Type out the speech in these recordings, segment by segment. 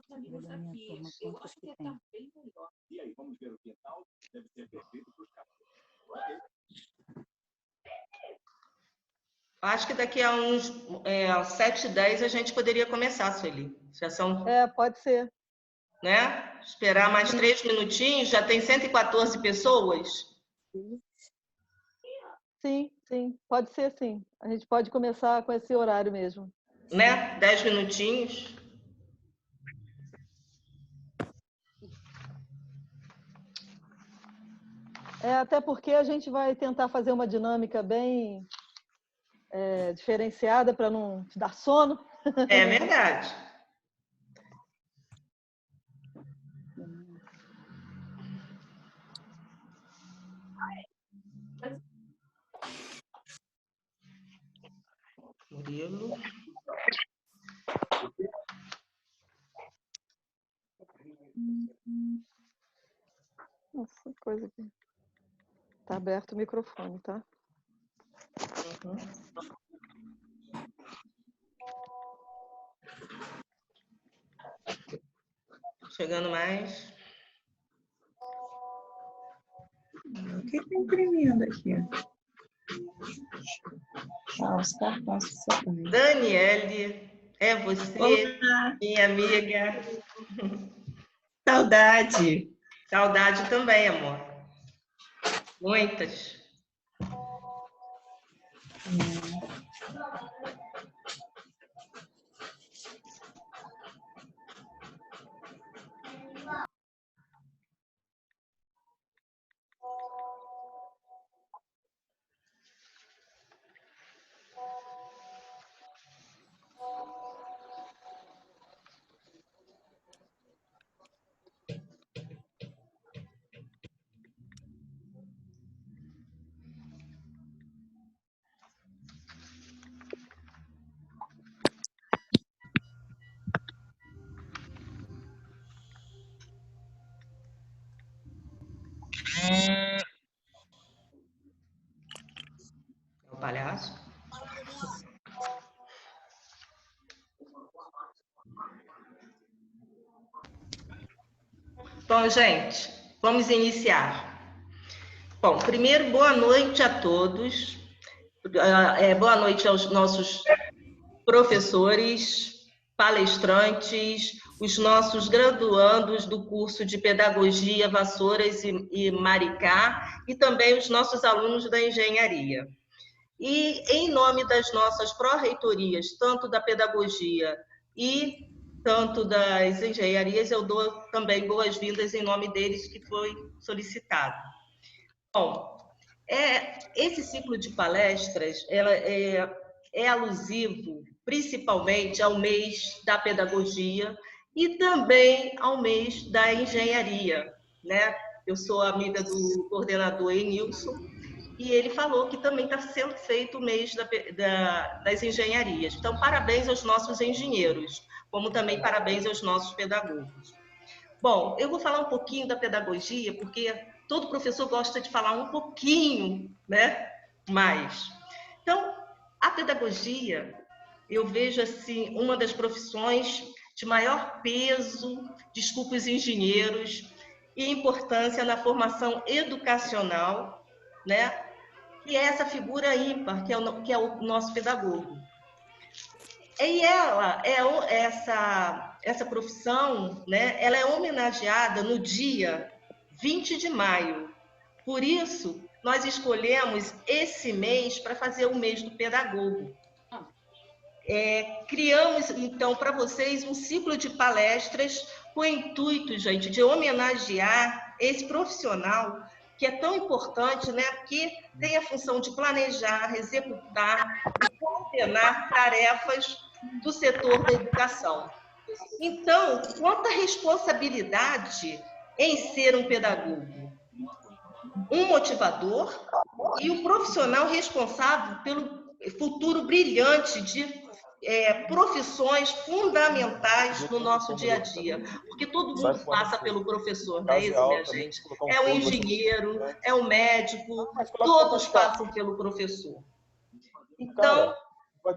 Da minha turma, quantos que tem? Acho que daqui a uns 7h10 a gente poderia começar, Sueli. Já são, Pode ser. né? Esperar mais 3 minutinhos, já tem 114 pessoas. Sim, sim. Pode ser, sim. A gente pode começar com esse horário mesmo. Né? 10 minutinhos. Até porque a gente vai tentar fazer uma dinâmica bem diferenciada para não te dar sono. É verdade. Murilo. Nossa, coisa aqui. Tá aberto o microfone, tá? Chegando mais. O que está imprimindo aqui? Os cartões que você tem. Daniele, é você, Olá. minha amiga. Saudade. Saudade também, amor. Muitas. É o palhaço? Bom, gente, vamos iniciar. Bom, primeiro, boa noite a todos. Boa noite aos nossos professores, palestrantes, os nossos graduandos do curso de Pedagogia Vassouras e Maricá e também os nossos alunos da engenharia. E em nome das nossas pró-reitorias, tanto da pedagogia e tanto das engenharias, eu dou também boas-vindas em nome deles que foi solicitado. Bom, esse ciclo de palestras é alusivo principalmente ao mês da pedagogia e também ao mês da engenharia, né? Eu sou amiga do coordenador Enilson e ele falou que também está sendo feito o mês das engenharias. Então, parabéns aos nossos engenheiros, como também parabéns aos nossos pedagogos. Bom, eu vou falar um pouquinho da pedagogia, porque todo professor gosta de falar um pouquinho, né, mais. Então, a pedagogia, eu vejo assim, uma das profissões de maior peso, desculpa os engenheiros, e importância na formação educacional, né, que é essa figura ímpar, que é o nosso pedagogo. E essa profissão, né, ela é homenageada no dia 20 de maio. Por isso, nós escolhemos esse mês para fazer o mês do pedagogo. Criamos, então, para vocês um ciclo de palestras com o intuito, gente, de homenagear esse profissional que é tão importante, né, porque tem a função de planejar, executar e coordenar tarefas do setor da educação. Então, quanta responsabilidade em ser um pedagogo, um motivador e um profissional responsável pelo futuro brilhante de profissões fundamentais no nosso dia a dia, porque todo mundo passa pelo professor, não é isso, minha gente? É o engenheiro, é o médico, todos passam pelo professor. Então,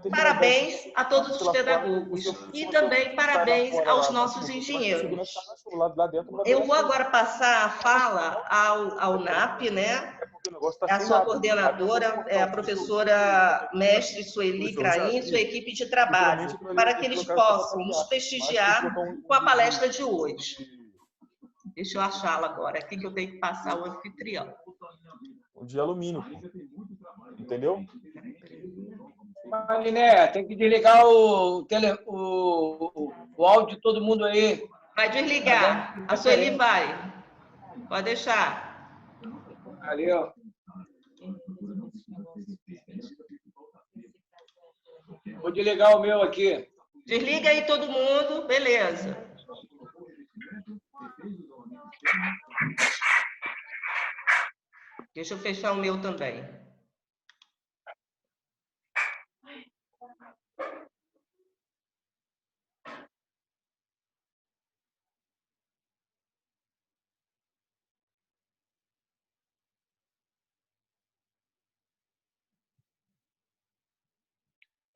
Parabéns a todos os pedagogos e também parabéns aos nossos engenheiros. Eu vou agora passar a fala ao NAP, né? A sua coordenadora, a professora mestre Sueli Craim, sua equipe de trabalho, para que eles possam nos prestigiar com a palestra de hoje. Deixa eu achá-la agora, aqui que eu tenho que passar o anfitrião. De alumínio, entendeu? Mariné, tem que desligar o áudio de todo mundo aí. Vai desligar. A Sueli vai. Pode deixar. Valeu. Vou desligar o meu aqui. Desliga aí todo mundo. Beleza. Deixa eu fechar o meu também.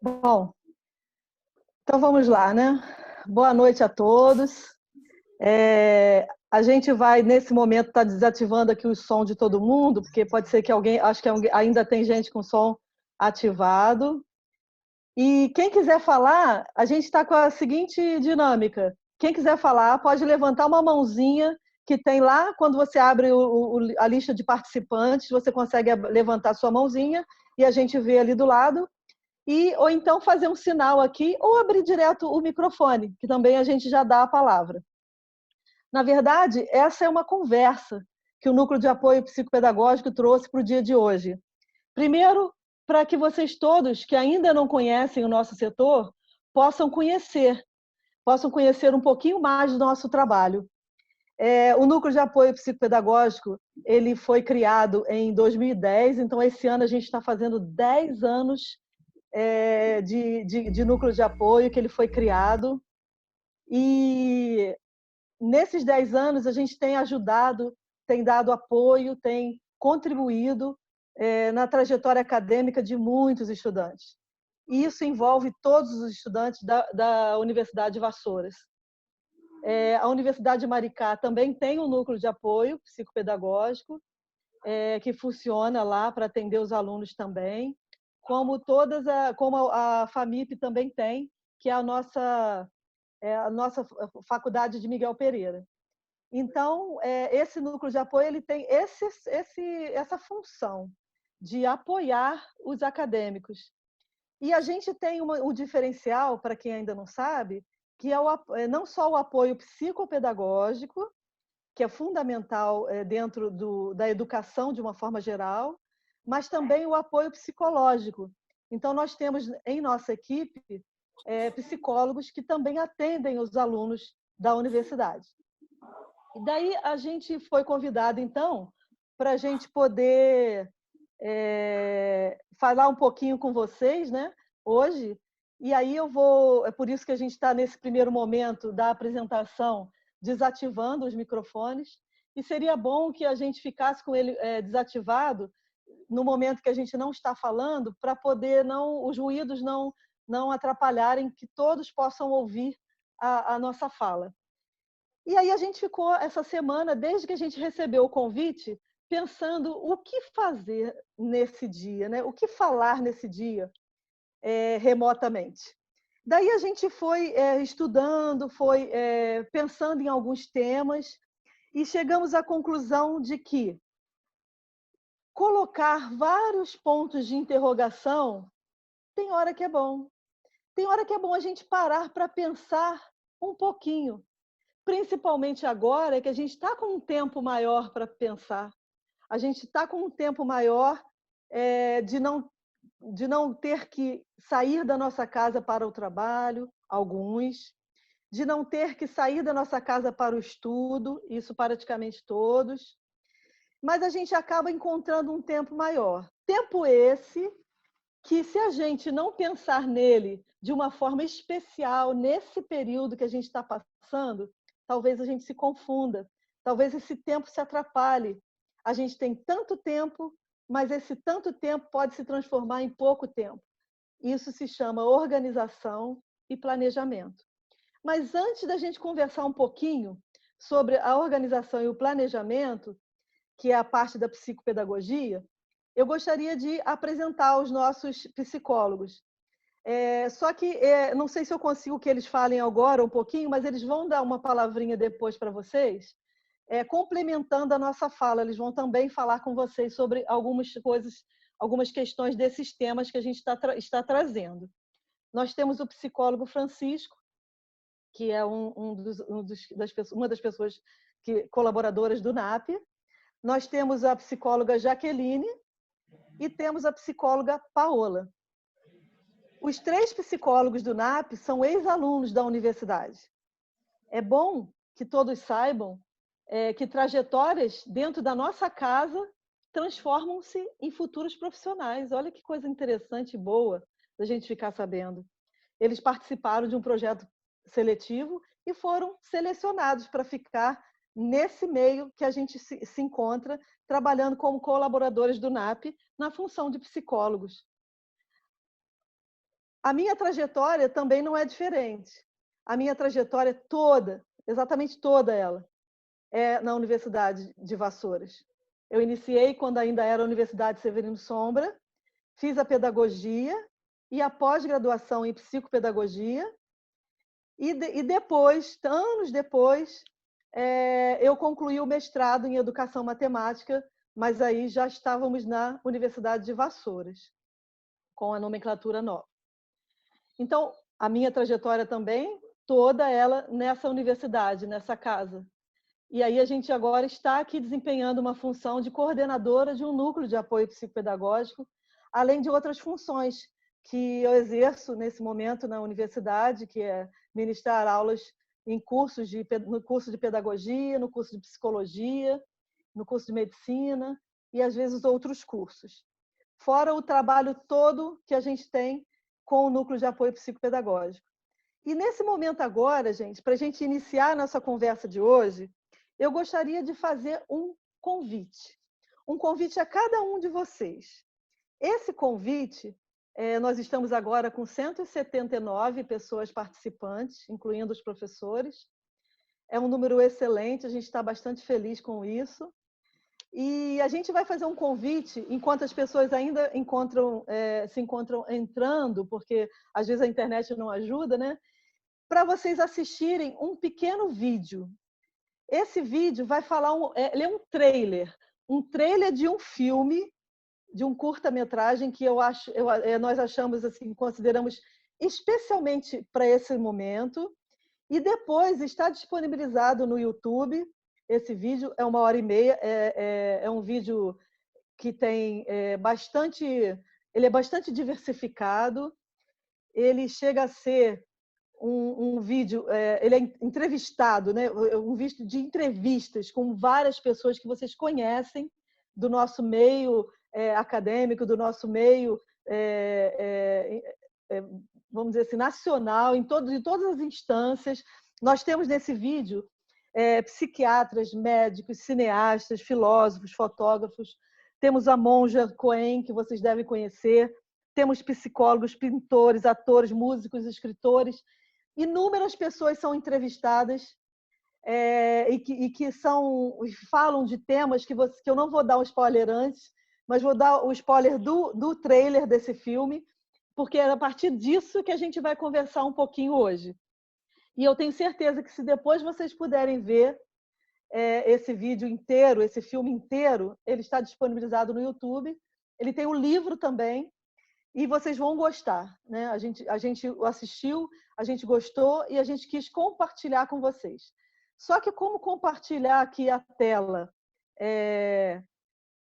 Bom, então vamos lá, né? Boa noite a todos. A gente vai, nesse momento, estar desativando aqui o som de todo mundo, porque pode ser que alguém, acho que ainda tem gente com som ativado. E quem quiser falar, a gente está com a seguinte dinâmica. Quem quiser falar, pode levantar uma mãozinha que tem lá, quando você abre a lista de participantes, você consegue levantar sua mãozinha e a gente vê ali do lado. Ou então fazer um sinal aqui, ou abrir direto o microfone, que também a gente já dá a palavra. Na verdade, essa é uma conversa que o Núcleo de Apoio Psicopedagógico trouxe para o dia de hoje. Primeiro, para que vocês todos que ainda não conhecem o nosso setor, possam conhecer um pouquinho mais do nosso trabalho. O Núcleo de Apoio Psicopedagógico ele foi criado em 2010, então esse ano a gente está fazendo 10 anos de núcleo de apoio que ele foi criado. E nesses 10 anos a gente tem ajudado, tem dado apoio, tem contribuído na trajetória acadêmica de muitos estudantes. E isso envolve todos os estudantes da Universidade de Vassouras. A Universidade de Maricá também tem um núcleo de apoio psicopedagógico que funciona lá para atender os alunos também, como a FAMIP também tem, que é a nossa faculdade de Miguel Pereira. Então, esse núcleo de apoio ele tem essa função de apoiar os acadêmicos. E a gente tem um diferencial, para quem ainda não sabe, que é não só o apoio psicopedagógico, que é fundamental dentro da educação de uma forma geral, mas também o apoio psicológico. Então, nós temos em nossa equipe psicólogos que também atendem os alunos da universidade. E daí a gente foi convidado, então, para a gente poder falar um pouquinho com vocês, né, hoje. E aí é por isso que a gente está nesse primeiro momento da apresentação, desativando os microfones, e seria bom que a gente ficasse com ele desativado no momento que a gente não está falando, para poder os ruídos não atrapalharem, que todos possam ouvir a nossa fala. E aí a gente ficou essa semana, desde que a gente recebeu o convite, pensando o que fazer nesse dia, né? O que falar nesse dia remotamente. Daí a gente foi estudando, foi pensando em alguns temas e chegamos à conclusão de que colocar vários pontos de interrogação tem hora que é bom. Tem hora que é bom a gente parar para pensar um pouquinho. Principalmente agora que a gente está com um tempo maior para pensar. A gente está com um tempo maior de não ter que sair da nossa casa para o trabalho, alguns, de não ter que sair da nossa casa para o estudo, isso praticamente todos, mas a gente acaba encontrando um tempo maior. Tempo esse que, se a gente não pensar nele de uma forma especial nesse período que a gente está passando, talvez a gente se confunda, talvez esse tempo se atrapalhe. A gente tem tanto tempo, mas esse tanto tempo pode se transformar em pouco tempo. Isso se chama organização e planejamento. Mas antes da gente conversar um pouquinho sobre a organização e o planejamento, que é a parte da psicopedagogia, eu gostaria de apresentar os nossos psicólogos. Só que não sei se eu consigo que eles falem agora um pouquinho, mas eles vão dar uma palavrinha depois para vocês, complementando a nossa fala. Eles vão também falar com vocês sobre algumas coisas, algumas questões desses temas que a gente está trazendo. Nós temos o psicólogo Francisco, que é uma das pessoas colaboradoras do NAP. Nós temos a psicóloga Jaqueline e temos a psicóloga Paola. Os 3 psicólogos do NAP são ex-alunos da universidade. É bom que todos saibam que trajetórias dentro da nossa casa transformam-se em futuros profissionais. Olha que coisa interessante e boa da gente ficar sabendo. Eles participaram de um projeto seletivo e foram selecionados para ficar nesse meio que a gente se encontra, trabalhando como colaboradores do NAP na função de psicólogos. A minha trajetória também não é diferente. A minha trajetória toda, exatamente toda ela, é na Universidade de Vassouras. Eu iniciei quando ainda era a Universidade Severino Sombra, fiz a pedagogia e a pós-graduação em psicopedagogia, e depois, anos depois, eu concluí o mestrado em educação matemática, mas aí já estávamos na Universidade de Vassouras, com a nomenclatura nova. Então, a minha trajetória também, toda ela nessa universidade, nessa casa. E aí a gente agora está aqui desempenhando uma função de coordenadora de um núcleo de apoio psicopedagógico, além de outras funções que eu exerço nesse momento na universidade, que é ministrar aulas em no curso de pedagogia, no curso de psicologia, no curso de medicina e, às vezes, outros cursos. Fora o trabalho todo que a gente tem com o núcleo de apoio psicopedagógico. E nesse momento agora, gente, para a gente iniciar a nossa conversa de hoje, eu gostaria de fazer um convite a cada um de vocês. Esse convite, nós estamos agora com 179 pessoas participantes, incluindo os professores. É um número excelente, a gente está bastante feliz com isso. E a gente vai fazer um convite, enquanto as pessoas ainda se encontram entrando, porque às vezes a internet não ajuda, né? Para vocês assistirem um pequeno vídeo. Esse vídeo vai falar, ele é um trailer de um filme, de um curta-metragem que nós achamos, assim, consideramos especialmente para esse momento, e depois está disponibilizado no YouTube. Esse vídeo é 1h30, é um vídeo que tem ele é bastante diversificado, ele chega a ser um vídeo, ele é entrevistado, né? Um vídeo de entrevistas com várias pessoas que vocês conhecem do nosso meio acadêmico, do nosso meio, vamos dizer assim, nacional, em todas as instâncias. Nós temos nesse vídeo psiquiatras, médicos, cineastas, filósofos, fotógrafos. Temos a Monja Cohen, que vocês devem conhecer. Temos psicólogos, pintores, atores, músicos, escritores. Inúmeras pessoas são entrevistadas e que falam de temas que eu não vou dar um spoiler antes, mas vou dar o spoiler do trailer desse filme, porque é a partir disso que a gente vai conversar um pouquinho hoje. E eu tenho certeza que se depois vocês puderem ver esse vídeo inteiro, esse filme inteiro, ele está disponibilizado no YouTube. Ele tem um livro também e vocês vão gostar, né? A gente assistiu, a gente gostou e a gente quis compartilhar com vocês. Só que como compartilhar aqui a tela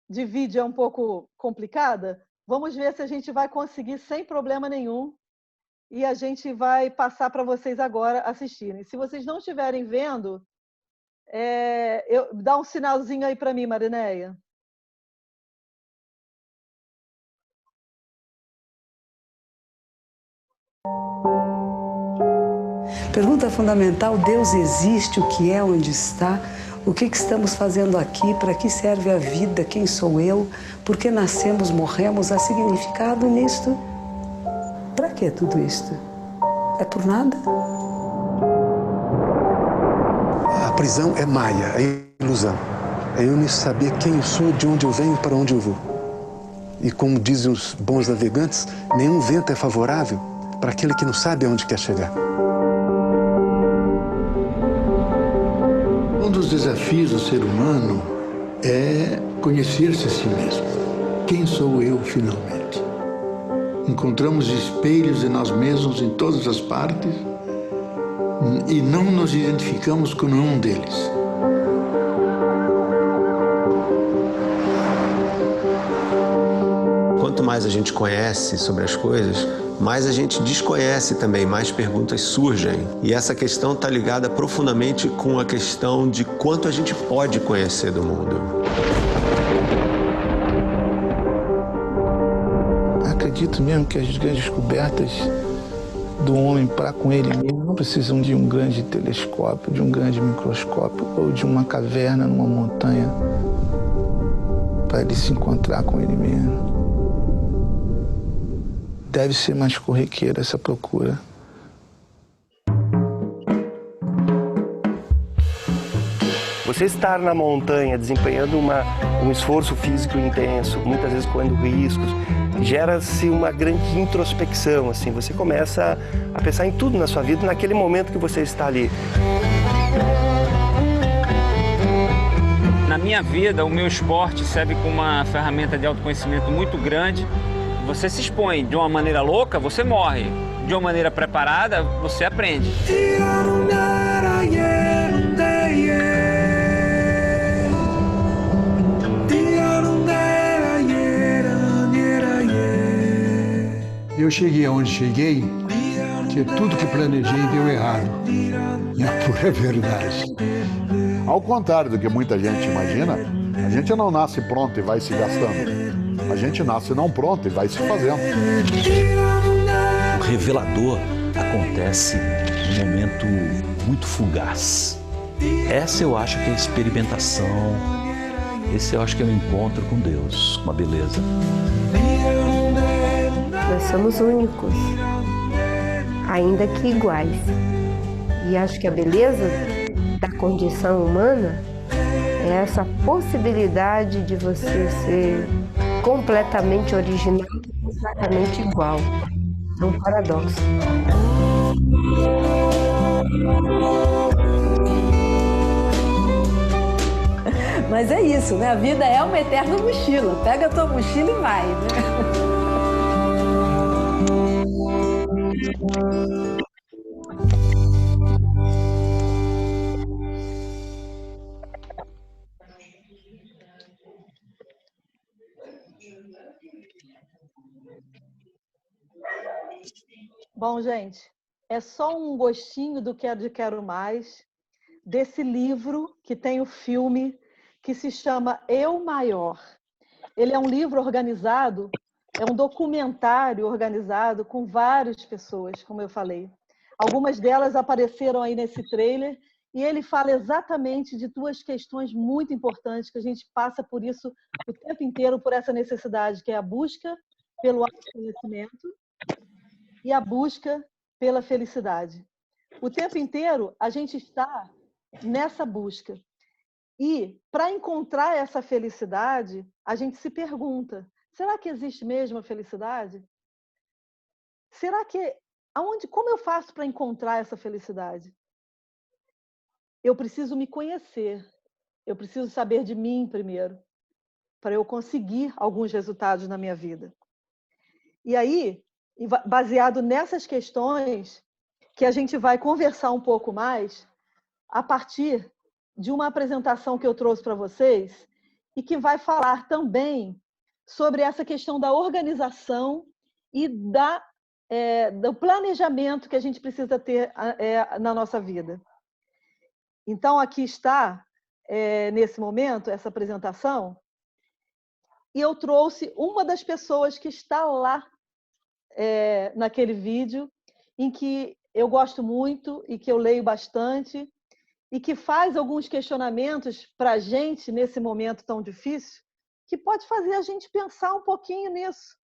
de vídeo é um pouco complicada, vamos ver se a gente vai conseguir sem problema nenhum. E a gente vai passar para vocês agora assistirem. Se vocês não estiverem vendo, dá um sinalzinho aí para mim, Marinéia. Pergunta fundamental: Deus existe? O que é? Onde está? O que estamos fazendo aqui? Para que serve a vida? Quem sou eu? Por que nascemos, morremos? Há significado nisto? Para que tudo isto? É por nada? A prisão é maia, é ilusão. É eu nem saber quem eu sou, de onde eu venho e para onde eu vou. E como dizem os bons navegantes, nenhum vento é favorável para aquele que não sabe aonde quer chegar. Um dos desafios do ser humano é conhecer-se a si mesmo. Quem sou eu, finalmente? Encontramos espelhos de nós mesmos em todas as partes e não nos identificamos com nenhum deles. Quanto mais a gente conhece sobre as coisas, mais a gente desconhece também, mais perguntas surgem. E essa questão está ligada profundamente com a questão de quanto a gente pode conhecer do mundo. Acredito mesmo que as grandes descobertas do homem para com ele mesmo não precisam de um grande telescópio, de um grande microscópio ou de uma caverna numa montanha para ele se encontrar com ele mesmo. Deve ser mais corriqueira essa procura. Você estar na montanha desempenhando um esforço físico intenso, muitas vezes correndo riscos, gera-se uma grande introspecção, assim, você começa a pensar em tudo na sua vida naquele momento que você está ali. Na minha vida, o meu esporte serve como uma ferramenta de autoconhecimento muito grande. Você se expõe de uma maneira louca, você morre. De uma maneira preparada, você aprende. Eu cheguei aonde cheguei, que tudo que planejei deu errado. E a pura verdade. Ao contrário do que muita gente imagina, a gente não nasce pronto e vai se gastando. A gente nasce não pronto e vai se fazendo. O revelador acontece num momento muito fugaz. Essa eu acho que é a experimentação. Esse eu acho que é o encontro com Deus, com a beleza. Nós somos únicos, ainda que iguais. E acho que a beleza da condição humana é essa possibilidade de você ser completamente original e completamente igual. É um paradoxo. Mas é isso, né? A vida é uma eterna mochila. Pega a tua mochila e vai, né? Bom, gente, é só um gostinho do Quero Mais, desse livro que tem o filme que se chama Eu Maior. Ele é um livro organizado, é um documentário organizado com várias pessoas, como eu falei. Algumas delas apareceram aí nesse trailer e ele fala exatamente de duas questões muito importantes que a gente passa por isso o tempo inteiro, por essa necessidade, que é a busca pelo autoconhecimento e a busca pela felicidade. O tempo inteiro a gente está nessa busca. E para encontrar essa felicidade, a gente se pergunta: será que existe mesmo a felicidade? Será que como eu faço para encontrar essa felicidade? Eu preciso me conhecer. Eu preciso saber de mim primeiro, para eu conseguir alguns resultados na minha vida. E aí, baseado nessas questões, que a gente vai conversar um pouco mais a partir de uma apresentação que eu trouxe para vocês e que vai falar também sobre essa questão da organização e do planejamento que a gente precisa ter na nossa vida. Então, aqui está, nesse momento, essa apresentação, e eu trouxe uma das pessoas que está lá naquele vídeo, em que eu gosto muito e que eu leio bastante, e que faz alguns questionamentos para a gente, nesse momento tão difícil, que pode fazer a gente pensar um pouquinho nisso.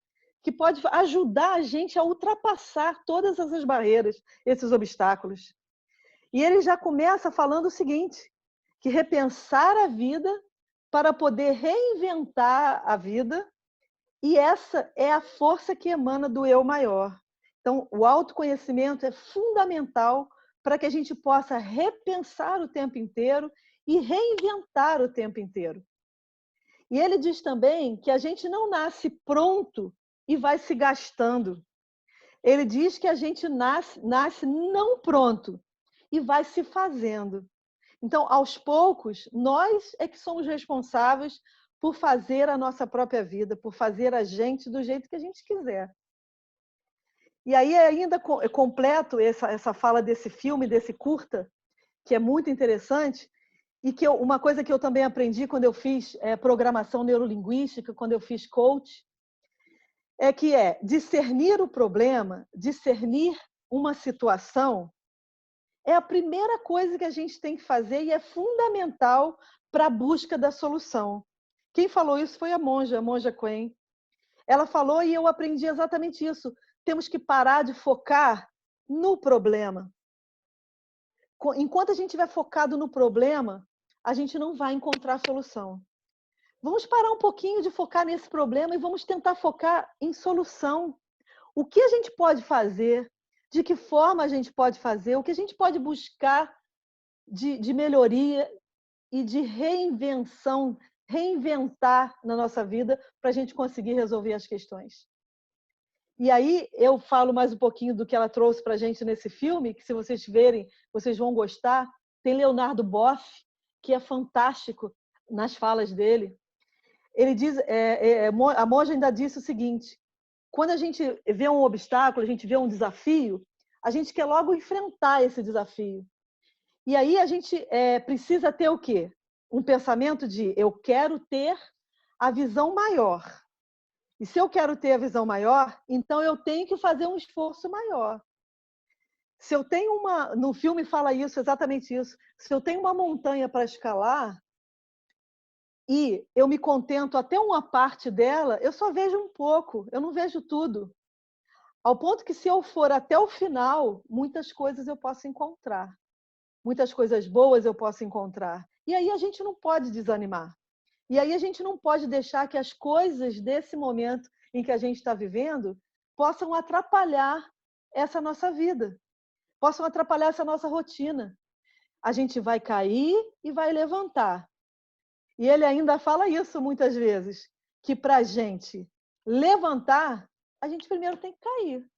que pode ajudar a gente a ultrapassar todas essas barreiras, esses obstáculos. E ele já começa falando o seguinte, que repensar a vida para poder reinventar a vida, e essa é a força que emana do eu maior. Então, o autoconhecimento é fundamental para que a gente possa repensar o tempo inteiro e reinventar o tempo inteiro. E ele diz também que a gente não nasce pronto e vai se gastando. Ele diz que a gente nasce não pronto e vai se fazendo. Então, aos poucos, nós é que somos responsáveis por fazer a nossa própria vida, por fazer a gente do jeito que a gente quiser. E aí ainda completo essa fala desse filme, desse curta, que é muito interessante, e que uma coisa que eu também aprendi quando eu fiz programação neurolinguística, quando eu fiz coach, é que discernir o problema, discernir uma situação, é a primeira coisa que a gente tem que fazer e é fundamental para a busca da solução. Quem falou isso foi a monja Quen. Ela falou e eu aprendi exatamente isso. Temos que parar de focar no problema. Enquanto a gente estiver focado no problema, a gente não vai encontrar a solução. Vamos parar um pouquinho de focar nesse problema e vamos tentar focar em solução. O que a gente pode fazer? De que forma a gente pode fazer? O que a gente pode buscar de melhoria e de reinvenção, reinventar na nossa vida para a gente conseguir resolver as questões. E aí eu falo mais um pouquinho do que ela trouxe para a gente nesse filme, que se vocês verem, vocês vão gostar. Tem Leonardo Boff, que é fantástico nas falas dele. Ele diz, a monja ainda disse o seguinte, quando a gente vê um obstáculo, a gente vê um desafio, a gente quer logo enfrentar esse desafio. E aí a gente precisa ter o quê? Um pensamento de eu quero ter a visão maior. E se eu quero ter a visão maior, então eu tenho que fazer um esforço maior. Se eu tenho no filme fala isso, exatamente isso. Se eu tenho uma montanha para escalar e eu me contento até uma parte dela, eu só vejo um pouco, eu não vejo tudo. Ao ponto que se eu for até o final, muitas coisas eu posso encontrar. Muitas coisas boas eu posso encontrar. E aí a gente não pode desanimar. E aí a gente não pode deixar que as coisas desse momento em que a gente está vivendo possam atrapalhar essa nossa vida, possam atrapalhar essa nossa rotina. A gente vai cair e vai levantar. E ele ainda fala isso muitas vezes, que para a gente levantar, a gente primeiro tem que cair.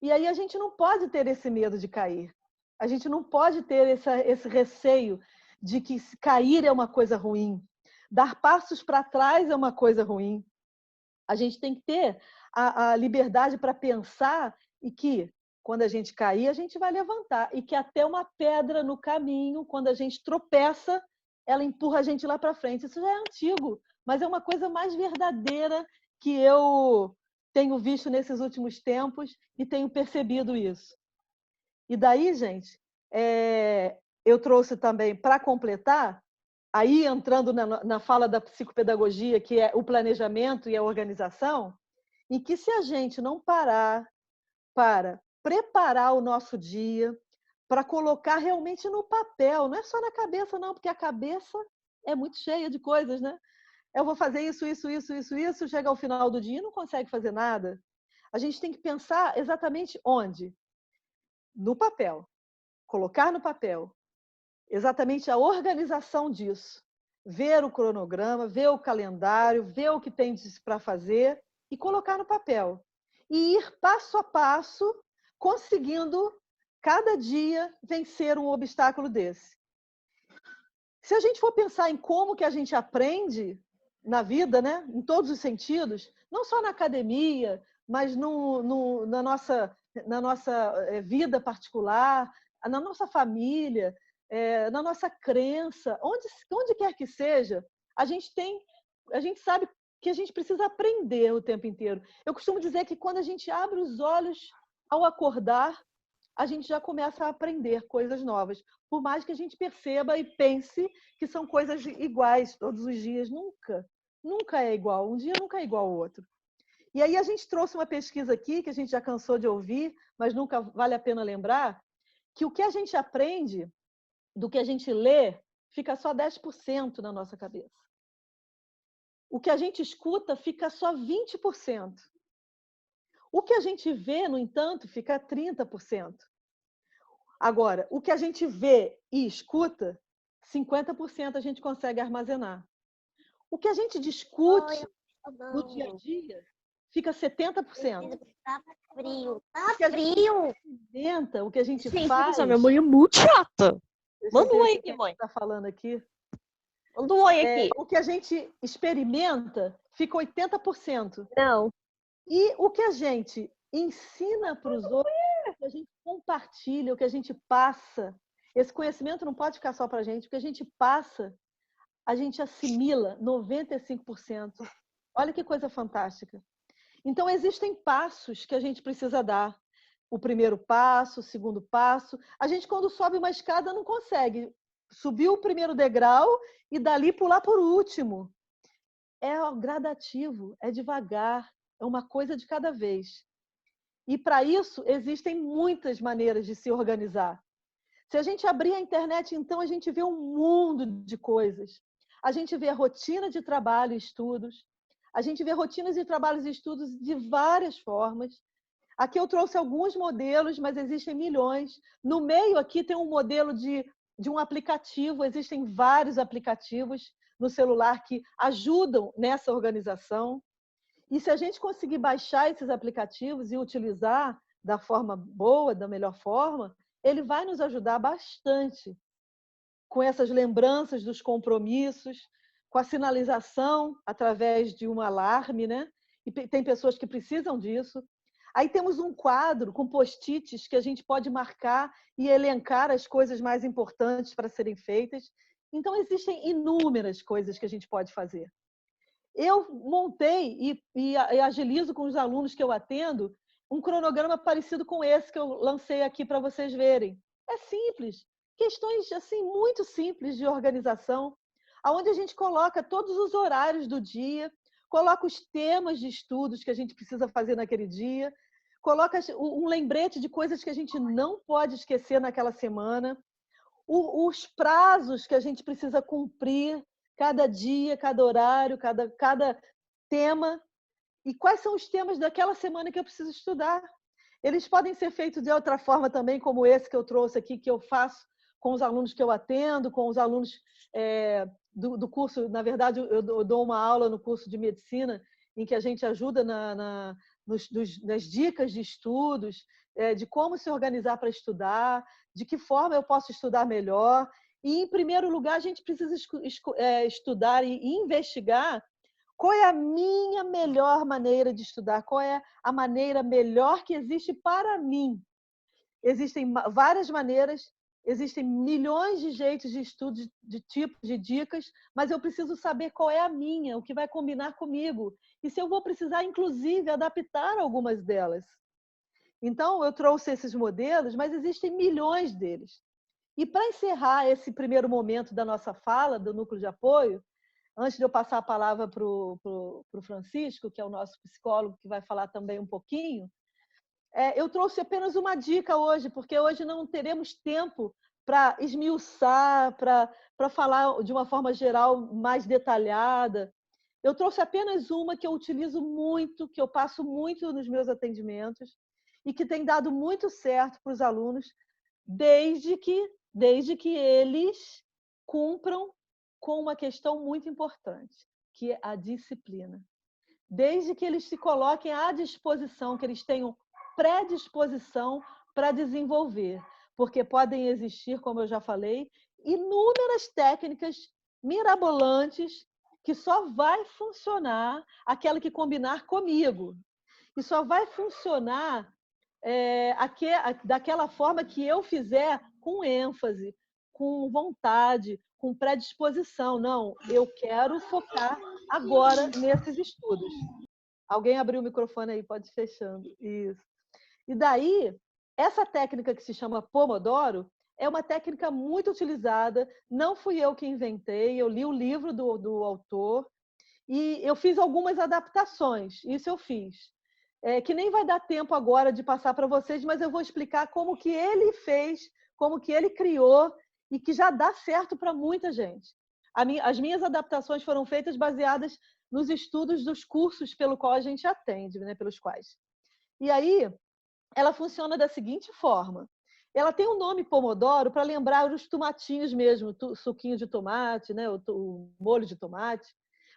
E aí a gente não pode ter esse medo de cair. A gente não pode ter esse receio de que cair é uma coisa ruim. Dar passos para trás é uma coisa ruim. A gente tem que ter a liberdade para pensar e que, quando a gente cair, a gente vai levantar. E que até uma pedra no caminho, quando a gente tropeça, ela empurra a gente lá para frente. Isso já é antigo, mas é uma coisa mais verdadeira que eu tenho visto nesses últimos tempos e tenho percebido isso. E daí, gente, eu trouxe também, para completar, aí entrando na fala da psicopedagogia, que é o planejamento e a organização, em que se a gente não parar para preparar o nosso dia, para colocar realmente no papel, não é só na cabeça não, porque a cabeça é muito cheia de coisas, né? Eu vou fazer isso, chega ao final do dia e não consegue fazer nada. A gente tem que pensar exatamente onde? No papel. Colocar no papel. Exatamente a organização disso. Ver o cronograma, ver o calendário, ver o que tem para fazer e colocar no papel. E ir passo a passo, conseguindo, cada dia, vencer um obstáculo desse. Se a gente for pensar em como que a gente aprende na vida, né? Em todos os sentidos, não só na academia, mas na nossa vida particular, na nossa família, na nossa crença, onde quer que seja, a gente sabe que a gente precisa aprender o tempo inteiro. Eu costumo dizer que quando a gente abre os olhos ao acordar, a gente já começa a aprender coisas novas. Por mais que a gente perceba e pense que são coisas iguais todos os dias, nunca é igual. Um dia nunca é igual ao outro. E aí a gente trouxe uma pesquisa aqui, que a gente já cansou de ouvir, mas nunca vale a pena lembrar, que o que a gente aprende do que a gente lê fica só 10% na nossa cabeça. O que a gente escuta fica só 20%. O que a gente vê, no entanto, fica 30%. Agora, o que a gente vê e escuta, 50% a gente consegue armazenar. O que a gente discute no dia a dia, fica 70%. Tá frio, O que a gente inventa, o que a gente faz... Minha mãe é muito chata. Manda um oi aqui, quem mãe. está falando aqui. Manda um oi aqui. O que a gente experimenta fica 80%. Não. E o que a gente ensina para os outros, o que a gente compartilha, o que a gente passa, esse conhecimento não pode ficar só para a gente, o que a gente passa, a gente assimila 95%. Olha que coisa fantástica. Então, existem passos que a gente precisa dar. O primeiro passo, o segundo passo. A gente, quando sobe uma escada, não consegue subir o primeiro degrau e dali pular por último. É gradativo, é devagar, é uma coisa de cada vez. E, para isso, existem muitas maneiras de se organizar. Se a gente abrir a internet, então, a gente vê um mundo de coisas. A gente vê a rotina de trabalho e estudos. A gente vê rotinas de trabalhos e estudos de várias formas. Aqui eu trouxe alguns modelos, mas existem milhões. No meio aqui tem um modelo de um aplicativo, existem vários aplicativos no celular que ajudam nessa organização. E se a gente conseguir baixar esses aplicativos e utilizar da forma boa, da melhor forma, ele vai nos ajudar bastante com essas lembranças dos compromissos, com a sinalização através de um alarme, né? E tem pessoas que precisam disso. Aí temos um quadro com post-its que a gente pode marcar e elencar as coisas mais importantes para serem feitas. Então, existem inúmeras coisas que a gente pode fazer. Eu montei e agilizo com os alunos que eu atendo um cronograma parecido com esse que eu lancei aqui para vocês verem. É simples. Questões assim, muito simples de organização, onde a gente coloca todos os horários do dia, coloca os temas de estudos que a gente precisa fazer naquele dia, coloca um lembrete de coisas que a gente não pode esquecer naquela semana, os prazos que a gente precisa cumprir, cada dia, cada horário, cada tema, e quais são os temas daquela semana que eu preciso estudar. Eles podem ser feitos de outra forma também, como esse que eu trouxe aqui, que eu faço com os alunos que eu atendo, com os alunos do curso. Na verdade, eu dou uma aula no curso de medicina, em que a gente ajuda nas dicas de estudos, de como se organizar para estudar, de que forma eu posso estudar melhor. E, em primeiro lugar, a gente precisa estudar e investigar qual é a minha melhor maneira de estudar, qual é a maneira melhor que existe para mim. Existem várias maneiras, existem milhões de jeitos de estudo, de tipos de dicas, mas eu preciso saber qual é a minha, o que vai combinar comigo. E se eu vou precisar, inclusive, adaptar algumas delas. Então, eu trouxe esses modelos, mas existem milhões deles. E para encerrar esse primeiro momento da nossa fala, do núcleo de apoio, antes de eu passar a palavra para o Francisco, que é o nosso psicólogo, que vai falar também um pouquinho, eu trouxe apenas uma dica hoje, porque hoje não teremos tempo para esmiuçar, para falar de uma forma geral mais detalhada. Eu trouxe apenas uma que eu utilizo muito, que eu passo muito nos meus atendimentos e que tem dado muito certo para os alunos, desde que eles cumpram com uma questão muito importante, que é a disciplina. Desde que eles se coloquem à disposição, que eles tenham predisposição para desenvolver, porque podem existir, como eu já falei, inúmeras técnicas mirabolantes que só vai funcionar aquela que combinar comigo. E só vai funcionar daquela forma que eu fizer com ênfase, com vontade, com predisposição. Não, eu quero focar agora nesses estudos. Alguém abriu o microfone aí, pode ir fechando. Isso. E daí, essa técnica que se chama Pomodoro é uma técnica muito utilizada, não fui eu que inventei, eu li o livro do autor, E eu fiz algumas adaptações, isso eu fiz. Que nem vai dar tempo agora de passar para vocês, mas eu vou explicar como que ele fez, como que ele criou e que já dá certo para muita gente. As minhas adaptações foram feitas baseadas nos estudos dos cursos pelo qual a gente atende, né, pelos quais. E aí, ela funciona da seguinte forma. Ela tem um nome Pomodoro para lembrar os tomatinhos mesmo, o suquinho de tomate, né, o molho de tomate,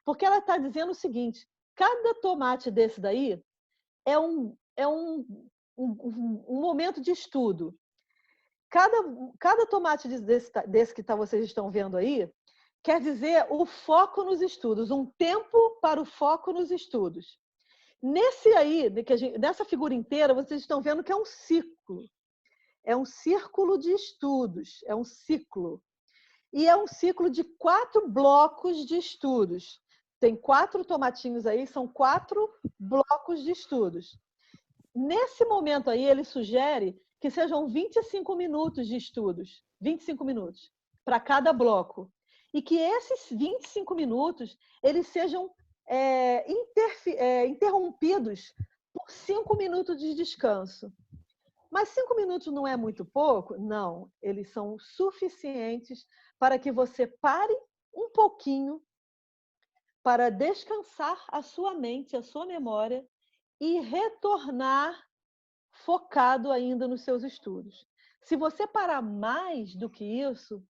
porque ela está dizendo o seguinte, cada tomate desse daí é um momento de estudo. Cada tomate desse que vocês estão vendo aí, quer dizer o foco nos estudos, um tempo para o foco nos estudos. Nessa figura inteira, vocês estão vendo que é um ciclo. É um círculo de estudos, é um ciclo. E é um ciclo de 4 blocos de estudos. Tem 4 tomatinhos aí, são 4 blocos de estudos. Nesse momento aí, ele sugere que sejam 25 minutos de estudos, 25 minutos, para cada bloco. E que esses 25 minutos, eles sejam interrompidos por 5 minutos de descanso. Mas 5 minutos não é muito pouco? Não, eles são suficientes para que você pare um pouquinho para descansar a sua mente, a sua memória e retornar focado ainda nos seus estudos. Se você parar mais do que isso,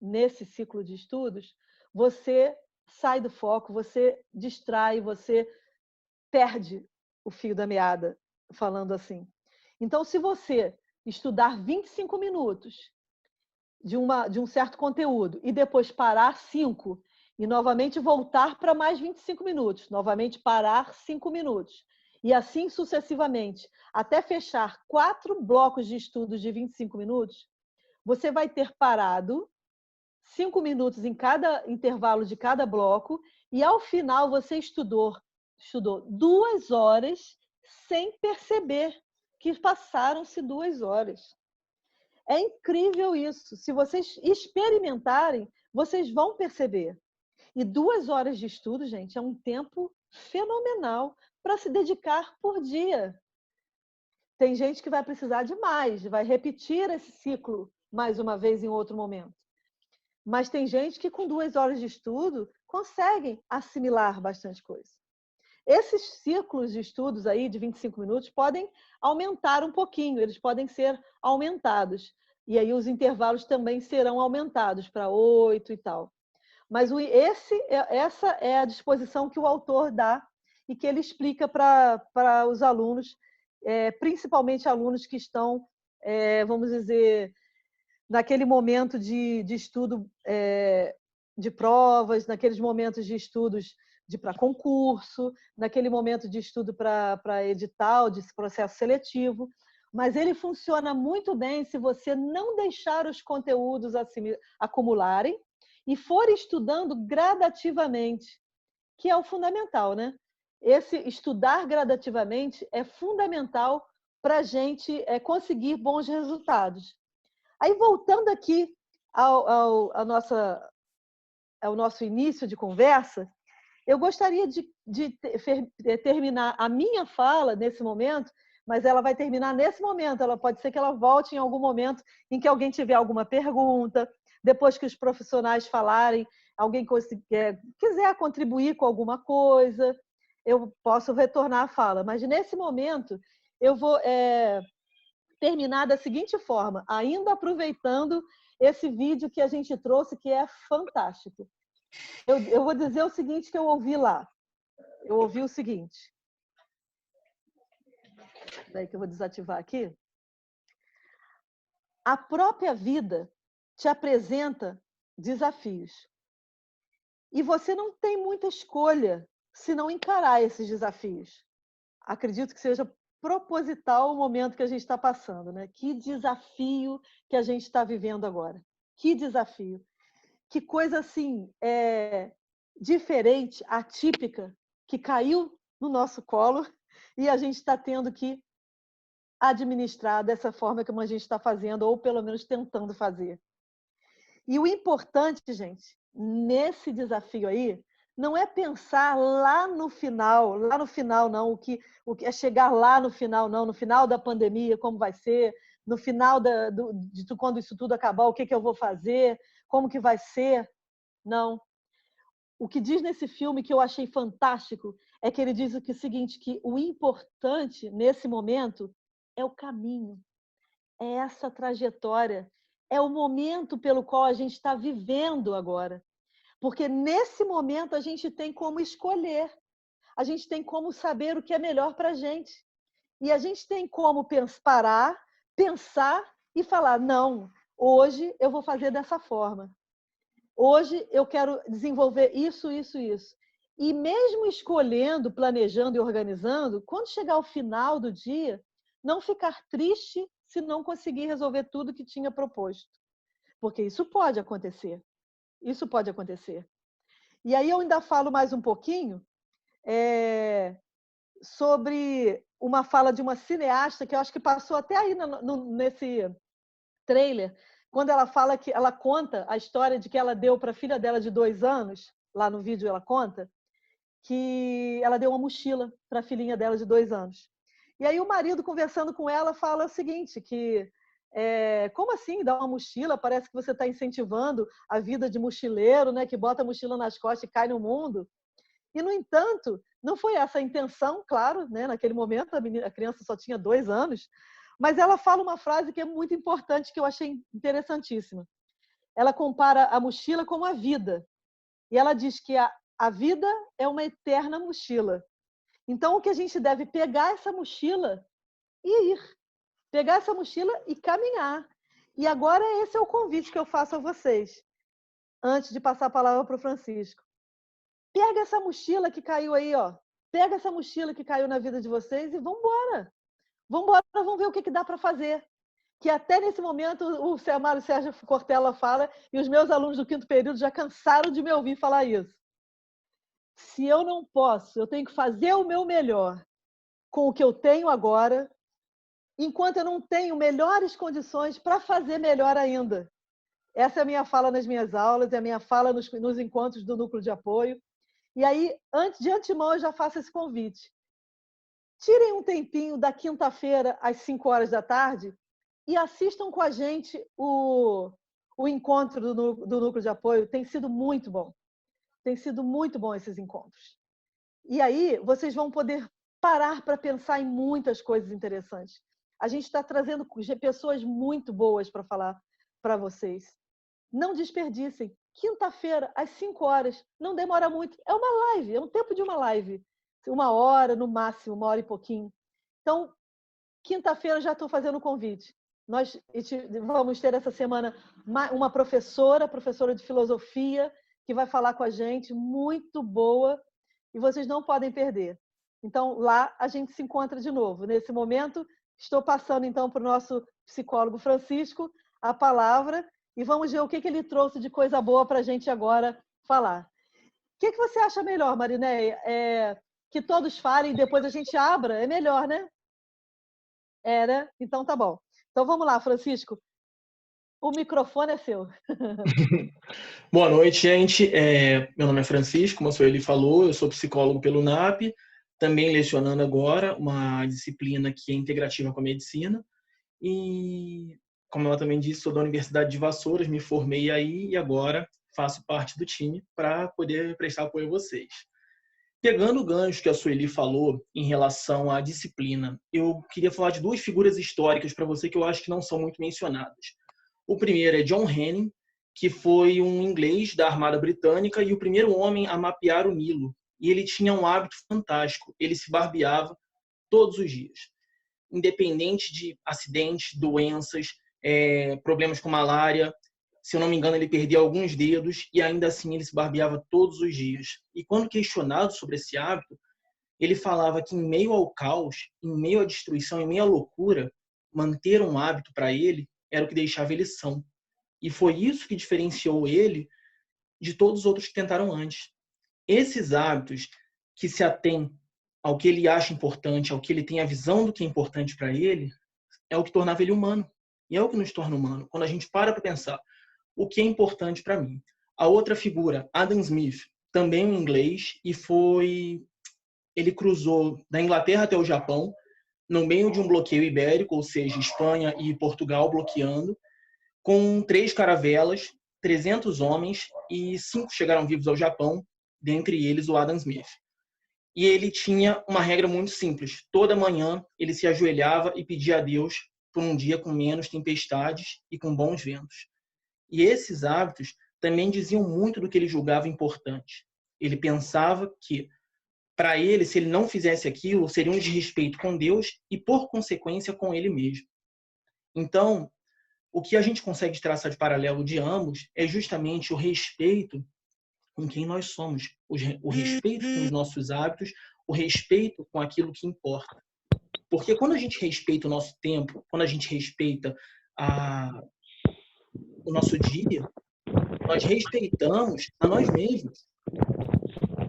nesse ciclo de estudos, você sai do foco, você distrai, você perde o fio da meada, falando assim. Então, se você estudar 25 minutos de um certo conteúdo e depois parar 5 e novamente voltar para mais 25 minutos, novamente parar 5 minutos e assim sucessivamente, até fechar 4 blocos de estudos de 25 minutos, você vai ter parado 5 minutos em cada intervalo de cada bloco e ao final você estudou 2 horas sem perceber que passaram-se 2 horas. É incrível isso. Se vocês experimentarem, vocês vão perceber. E 2 horas de estudo, gente, é um tempo fenomenal para se dedicar por dia. Tem gente que vai precisar de mais, vai repetir esse ciclo mais uma vez em outro momento. Mas tem gente que com 2 horas de estudo conseguem assimilar bastante coisa. Esses ciclos de estudos aí de 25 minutos podem aumentar um pouquinho, eles podem ser aumentados. E aí os intervalos também serão aumentados para 8 e tal. Mas essa é a disposição que o autor dá e que ele explica para os alunos, principalmente alunos que estão, vamos dizer, naquele momento de estudo de provas, naqueles momentos de estudos para concurso, naquele momento de estudo para edital, de processo seletivo. Mas ele funciona muito bem se você não deixar os conteúdos acumularem e for estudando gradativamente, que é o fundamental, né? Esse estudar gradativamente é fundamental para a gente conseguir bons resultados. Aí, voltando aqui ao nosso início de conversa, eu gostaria de terminar a minha fala nesse momento, mas ela vai terminar nesse momento. Ela pode ser que ela volte em algum momento em que alguém tiver alguma pergunta, depois que os profissionais falarem, alguém quiser contribuir com alguma coisa, eu posso retornar a fala. Mas nesse momento, eu vou terminar da seguinte forma, ainda aproveitando esse vídeo que a gente trouxe, que é fantástico. Eu vou dizer o seguinte que eu ouvi lá. Eu ouvi o seguinte. Daí que eu vou desativar aqui. A própria vida te apresenta desafios. E você não tem muita escolha se não encarar esses desafios. Acredito que seja proposital o momento que a gente está passando, né? Que desafio que a gente está vivendo agora. Que desafio. Que coisa assim, diferente, atípica, que caiu no nosso colo e a gente está tendo que administrar dessa forma como a gente está fazendo, ou pelo menos tentando fazer. E o importante, gente, nesse desafio aí, não é pensar lá no final não, o que é chegar lá no final, não, no final da pandemia, como vai ser, no final quando isso tudo acabar, o que eu vou fazer, como que vai ser. Não. O que diz nesse filme, que eu achei fantástico, é que ele diz o seguinte, que o importante nesse momento é o caminho, é essa trajetória, é o momento pelo qual a gente está vivendo agora. Porque nesse momento a gente tem como escolher, a gente tem como saber o que é melhor para a gente. E a gente tem como parar, pensar e falar, não, hoje eu vou fazer dessa forma. Hoje eu quero desenvolver isso, isso, isso. E mesmo escolhendo, planejando e organizando, quando chegar ao final do dia, não ficar triste se não conseguir resolver tudo que tinha proposto. Porque isso pode acontecer. Isso pode acontecer. E aí eu ainda falo mais um pouquinho sobre uma fala de uma cineasta, que eu acho que passou até aí nesse trailer, quando ela fala que ela conta a história de que ela deu para a filha dela de 2 anos, lá no vídeo ela conta, que ela deu uma mochila para a filhinha dela de 2 anos. E aí o marido, conversando com ela, fala o seguinte, que como assim dar uma mochila? Parece que você está incentivando a vida de mochileiro, né, que bota a mochila nas costas e cai no mundo. E, no entanto, não foi essa a intenção, claro, né? Naquele momento a criança só tinha 2 anos, mas ela fala uma frase que é muito importante, que eu achei interessantíssima. Ela compara a mochila com a vida. E ela diz que a vida é uma eterna mochila. Então, o que a gente deve pegar essa mochila e ir. Pegar essa mochila e caminhar. E agora esse é o convite que eu faço a vocês, antes de passar a palavra para o Francisco. Pega essa mochila que caiu aí, ó. Pega essa mochila que caiu na vida de vocês e vamos embora. Vamos embora, vamos ver o que dá para fazer. Que até nesse momento o Mário Sérgio Cortella fala, e os meus alunos do 5º período já cansaram de me ouvir falar isso. Se eu não posso, eu tenho que fazer o meu melhor com o que eu tenho agora, enquanto eu não tenho melhores condições para fazer melhor ainda. Essa é a minha fala nas minhas aulas, é a minha fala nos encontros do núcleo de apoio. E aí, de antemão, eu já faço esse convite. Tirem um tempinho da quinta-feira, às 5 horas da tarde, e assistam com a gente o encontro do núcleo de apoio. Tem sido muito bom. Tem sido muito bom esses encontros. E aí, vocês vão poder parar para pensar em muitas coisas interessantes. A gente está trazendo pessoas muito boas para falar para vocês. Não desperdicem. Quinta-feira, às 5 horas, não demora muito. É uma live, é um tempo de uma live. 1 hora, no máximo, 1 hora e pouquinho. Então, quinta-feira já estou fazendo o convite. Nós vamos ter essa semana uma professora de filosofia, que vai falar com a gente, muito boa, e vocês não podem perder. Então, lá a gente se encontra de novo. Nesse momento, estou passando, então, para o nosso psicólogo Francisco a palavra, e vamos ver o que ele trouxe de coisa boa para a gente agora falar. O que você acha melhor, Marinéia? Que todos falem e depois a gente abra? É melhor, né? Né? Então, tá bom. Então, vamos lá, Francisco. O microfone é seu. Boa noite, gente. Meu nome é Francisco, como a Sueli falou, eu sou psicólogo pelo NAP, também lecionando agora uma disciplina que é integrativa com a medicina. E, como ela também disse, sou da Universidade de Vassouras, me formei aí e agora faço parte do time para poder prestar apoio a vocês. Pegando o gancho que a Sueli falou em relação à disciplina, eu queria falar de 2 figuras históricas para você que eu acho que não são muito mencionadas. O primeiro é John Henning, que foi um inglês da Armada Britânica e o primeiro homem a mapear o Nilo. E ele tinha um hábito fantástico, ele se barbeava todos os dias. Independente de acidentes, doenças, problemas com malária, se eu não me engano, ele perdia alguns dedos e ainda assim ele se barbeava todos os dias. E quando questionado sobre esse hábito, ele falava que em meio ao caos, em meio à destruição, em meio à loucura, manter um hábito para ele era o que deixava ele são. E foi isso que diferenciou ele de todos os outros que tentaram antes. Esses hábitos que se atêm ao que ele acha importante, ao que ele tem a visão do que é importante para ele, é o que tornava ele humano. E é o que nos torna humano. Quando a gente para pensar o que é importante para mim. A outra figura, Adam Smith, também em inglês, e ele cruzou da Inglaterra até o Japão, no meio de um bloqueio ibérico, ou seja, Espanha e Portugal bloqueando, com 3 caravelas, 300 homens, e 5 chegaram vivos ao Japão, dentre eles o Adam Smith. E ele tinha uma regra muito simples. Toda manhã ele se ajoelhava e pedia a Deus por um dia com menos tempestades e com bons ventos. E esses hábitos também diziam muito do que ele julgava importante. Ele pensava que, para ele, se ele não fizesse aquilo, seria um desrespeito com Deus e, por consequência, com ele mesmo. Então, o que a gente consegue traçar de paralelo de ambos é justamente o respeito com quem nós somos, o respeito com os nossos hábitos, o respeito com aquilo que importa. Porque quando a gente respeita o nosso tempo, quando a gente respeita o nosso dia, nós respeitamos a nós mesmos.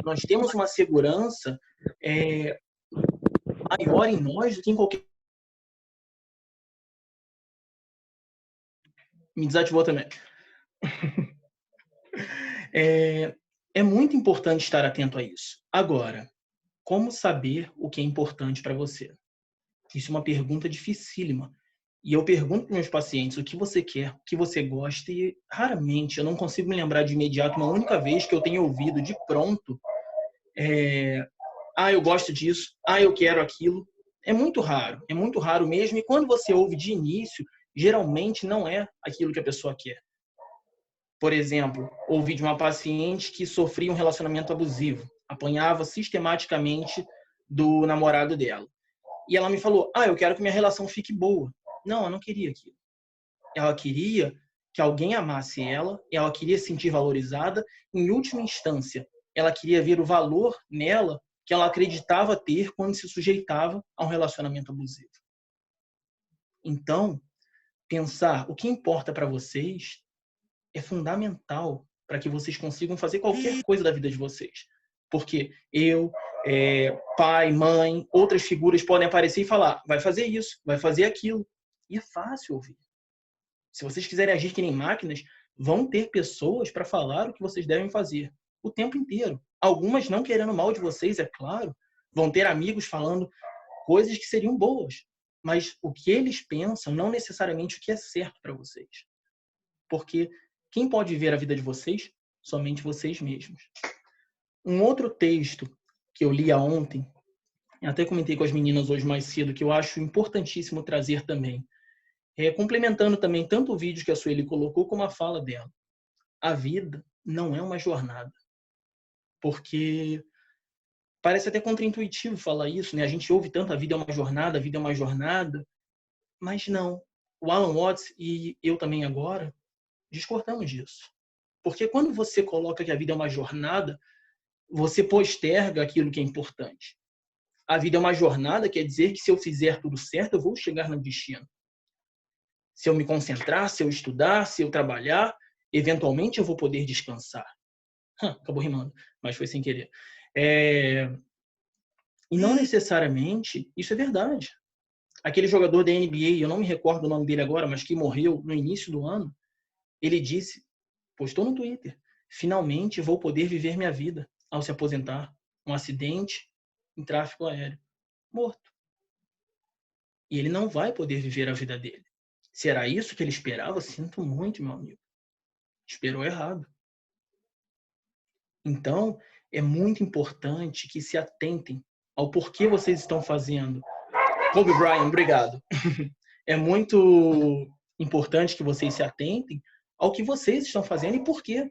Nós temos uma segurança maior em nós do que em qualquer... Me desativou também. É muito importante estar atento a isso. Agora, como saber o que é importante para você? Isso é uma pergunta dificílima. E eu pergunto para meus pacientes o que você quer, o que você gosta, e raramente, eu não consigo me lembrar de imediato uma única vez que eu tenha ouvido de pronto eu gosto disso, eu quero aquilo. É muito raro mesmo. E quando você ouve de início, geralmente não é aquilo que a pessoa quer. Por exemplo, ouvi de uma paciente que sofria um relacionamento abusivo, apanhava sistematicamente do namorado dela. E ela me falou, eu quero que minha relação fique boa. Não, eu não queria aquilo. Ela queria que alguém amasse ela, ela queria se sentir valorizada. Em última instância, ela queria ver o valor nela que ela acreditava ter quando se sujeitava a um relacionamento abusivo. Então, pensar o que importa para vocês é fundamental para que vocês consigam fazer qualquer coisa da vida de vocês. Porque eu, pai, mãe, outras figuras podem aparecer e falar, vai fazer isso, vai fazer aquilo. E é fácil ouvir. Se vocês quiserem agir que nem máquinas, vão ter pessoas para falar o que vocês devem fazer o tempo inteiro. Algumas não querendo mal de vocês, é claro. Vão ter amigos falando coisas que seriam boas. Mas o que eles pensam, não necessariamente o que é certo para vocês. Porque quem pode ver a vida de vocês? Somente vocês mesmos. Um outro texto que eu li ontem, até comentei com as meninas hoje mais cedo, que eu acho importantíssimo trazer também, complementando também tanto o vídeo que a Sueli colocou, como a fala dela. A vida não é uma jornada. Porque parece até contraintuitivo falar isso, né? A gente ouve tanto a vida é uma jornada, a vida é uma jornada, mas não. O Alan Watts e eu também agora discordamos disso. Porque quando você coloca que a vida é uma jornada, você posterga aquilo que é importante. A vida é uma jornada, quer dizer que se eu fizer tudo certo, eu vou chegar no destino. Se eu me concentrar, se eu estudar, se eu trabalhar, eventualmente eu vou poder descansar. Acabou rimando, mas foi sem querer. E não necessariamente isso é verdade. Aquele jogador da NBA, eu não me recordo o nome dele agora, mas que morreu no início do ano, ele disse, postou no Twitter, finalmente vou poder viver minha vida ao se aposentar. Um acidente em tráfego aéreo. Morto. E ele não vai poder viver a vida dele. Será isso que ele esperava? Sinto muito, meu amigo. Esperou errado. Então, é muito importante que se atentem ao porquê vocês estão fazendo. Kobe Bryant, obrigado. É muito importante que vocês se atentem ao que vocês estão fazendo e por quê.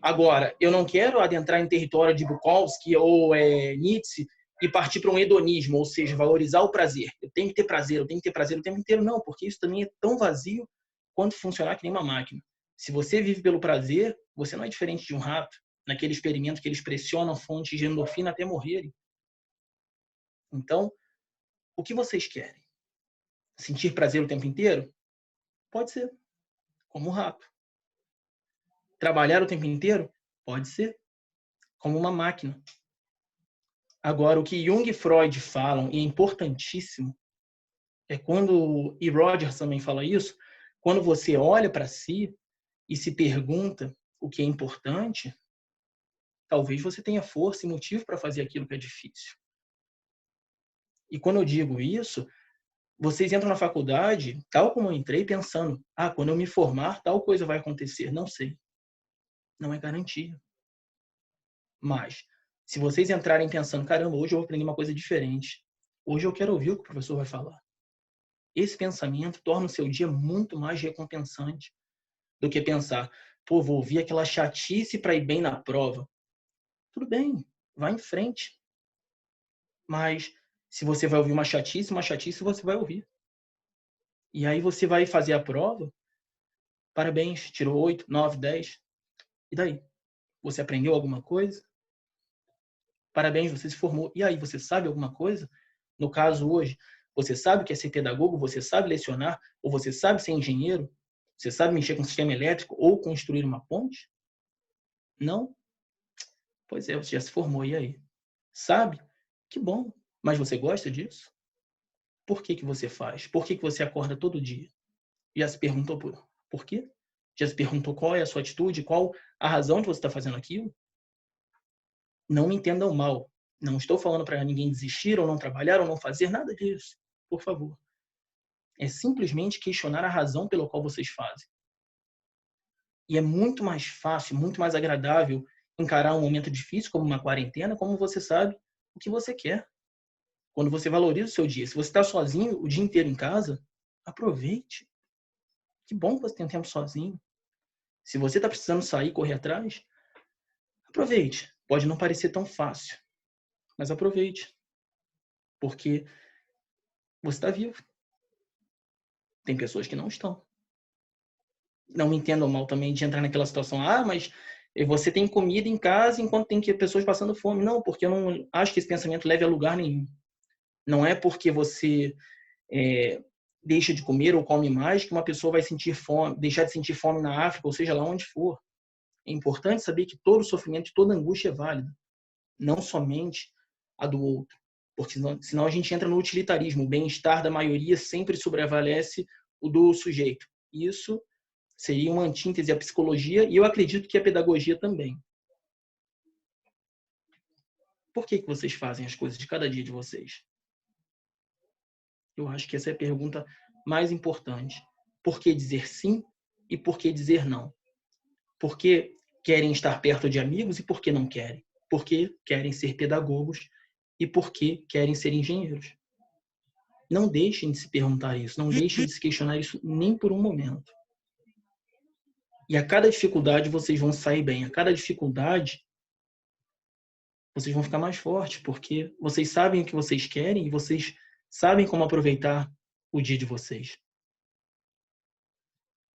Agora, eu não quero adentrar em território de Bukowski ou Nietzsche e partir para um hedonismo, ou seja, valorizar o prazer. Eu tenho que ter prazer, eu tenho que ter prazer o tempo inteiro. Não, porque isso também é tão vazio quanto funcionar que nem uma máquina. Se você vive pelo prazer, você não é diferente de um rato, naquele experimento que eles pressionam fontes de endorfina até morrerem. Então, o que vocês querem? Sentir prazer o tempo inteiro? Pode ser, como um rato. Trabalhar o tempo inteiro? Pode ser, como uma máquina. Agora, o que Jung e Freud falam, e é importantíssimo, é quando, e Rogers também fala isso, quando você olha para si e se pergunta o que é importante, talvez você tenha força e motivo para fazer aquilo que é difícil. E quando eu digo isso, vocês entram na faculdade, tal como eu entrei, pensando, quando eu me formar, tal coisa vai acontecer. Não sei. Não é garantia. Mas, se vocês entrarem pensando, caramba, hoje eu vou aprender uma coisa diferente. Hoje eu quero ouvir o que o professor vai falar. Esse pensamento torna o seu dia muito mais recompensante do que pensar, pô, vou ouvir aquela chatice para ir bem na prova. Tudo bem, vá em frente. Mas, se você vai ouvir uma chatice você vai ouvir. E aí você vai fazer a prova, parabéns, tirou 8, 9, 10. E daí? Você aprendeu alguma coisa? Parabéns, você se formou. E aí, você sabe alguma coisa? No caso hoje, você sabe o que é ser pedagogo? Você sabe lecionar? Ou você sabe ser engenheiro? Você sabe mexer com um sistema elétrico ou construir uma ponte? Não? Pois é, você já se formou. E aí? Sabe? Que bom. Mas você gosta disso? Por que você faz? Por que você acorda todo dia? Já se perguntou por quê? Já se perguntou qual é a sua atitude? Qual a razão de você estar fazendo aquilo? Não me entendam mal. Não estou falando para ninguém desistir ou não trabalhar ou não fazer nada disso. Por favor. É simplesmente questionar a razão pela qual vocês fazem. E é muito mais fácil, muito mais agradável encarar um momento difícil como uma quarentena, como você sabe o que você quer. Quando você valoriza o seu dia. Se você está sozinho o dia inteiro em casa, aproveite. Que bom que você tem um tempo sozinho. Se você está precisando sair, correr atrás, aproveite. Pode não parecer tão fácil, mas aproveite. Porque você está vivo. Tem pessoas que não estão. Não me entendam mal também de entrar naquela situação. Mas você tem comida em casa enquanto tem pessoas passando fome. Não, porque eu não acho que esse pensamento leve a lugar nenhum. Não é porque você deixa de comer ou come mais que uma pessoa vai sentir fome, deixar de sentir fome na África, ou seja lá onde for. É importante saber que todo sofrimento, toda angústia é válida. Não somente a do outro. Porque senão a gente entra no utilitarismo. O bem-estar da maioria sempre sobrevalece o do sujeito. Isso seria uma antítese à psicologia e eu acredito que a pedagogia também. Por que vocês fazem as coisas de cada dia de vocês? Eu acho que essa é a pergunta mais importante. Por que dizer sim e por que dizer não? Por que querem estar perto de amigos e por que não querem? Por que querem ser pedagogos e por que querem ser engenheiros? Não deixem de se perguntar isso, não deixem de se questionar isso nem por um momento. E a cada dificuldade vocês vão sair bem. A cada dificuldade vocês vão ficar mais fortes, porque vocês sabem o que vocês querem e vocês sabem como aproveitar o dia de vocês.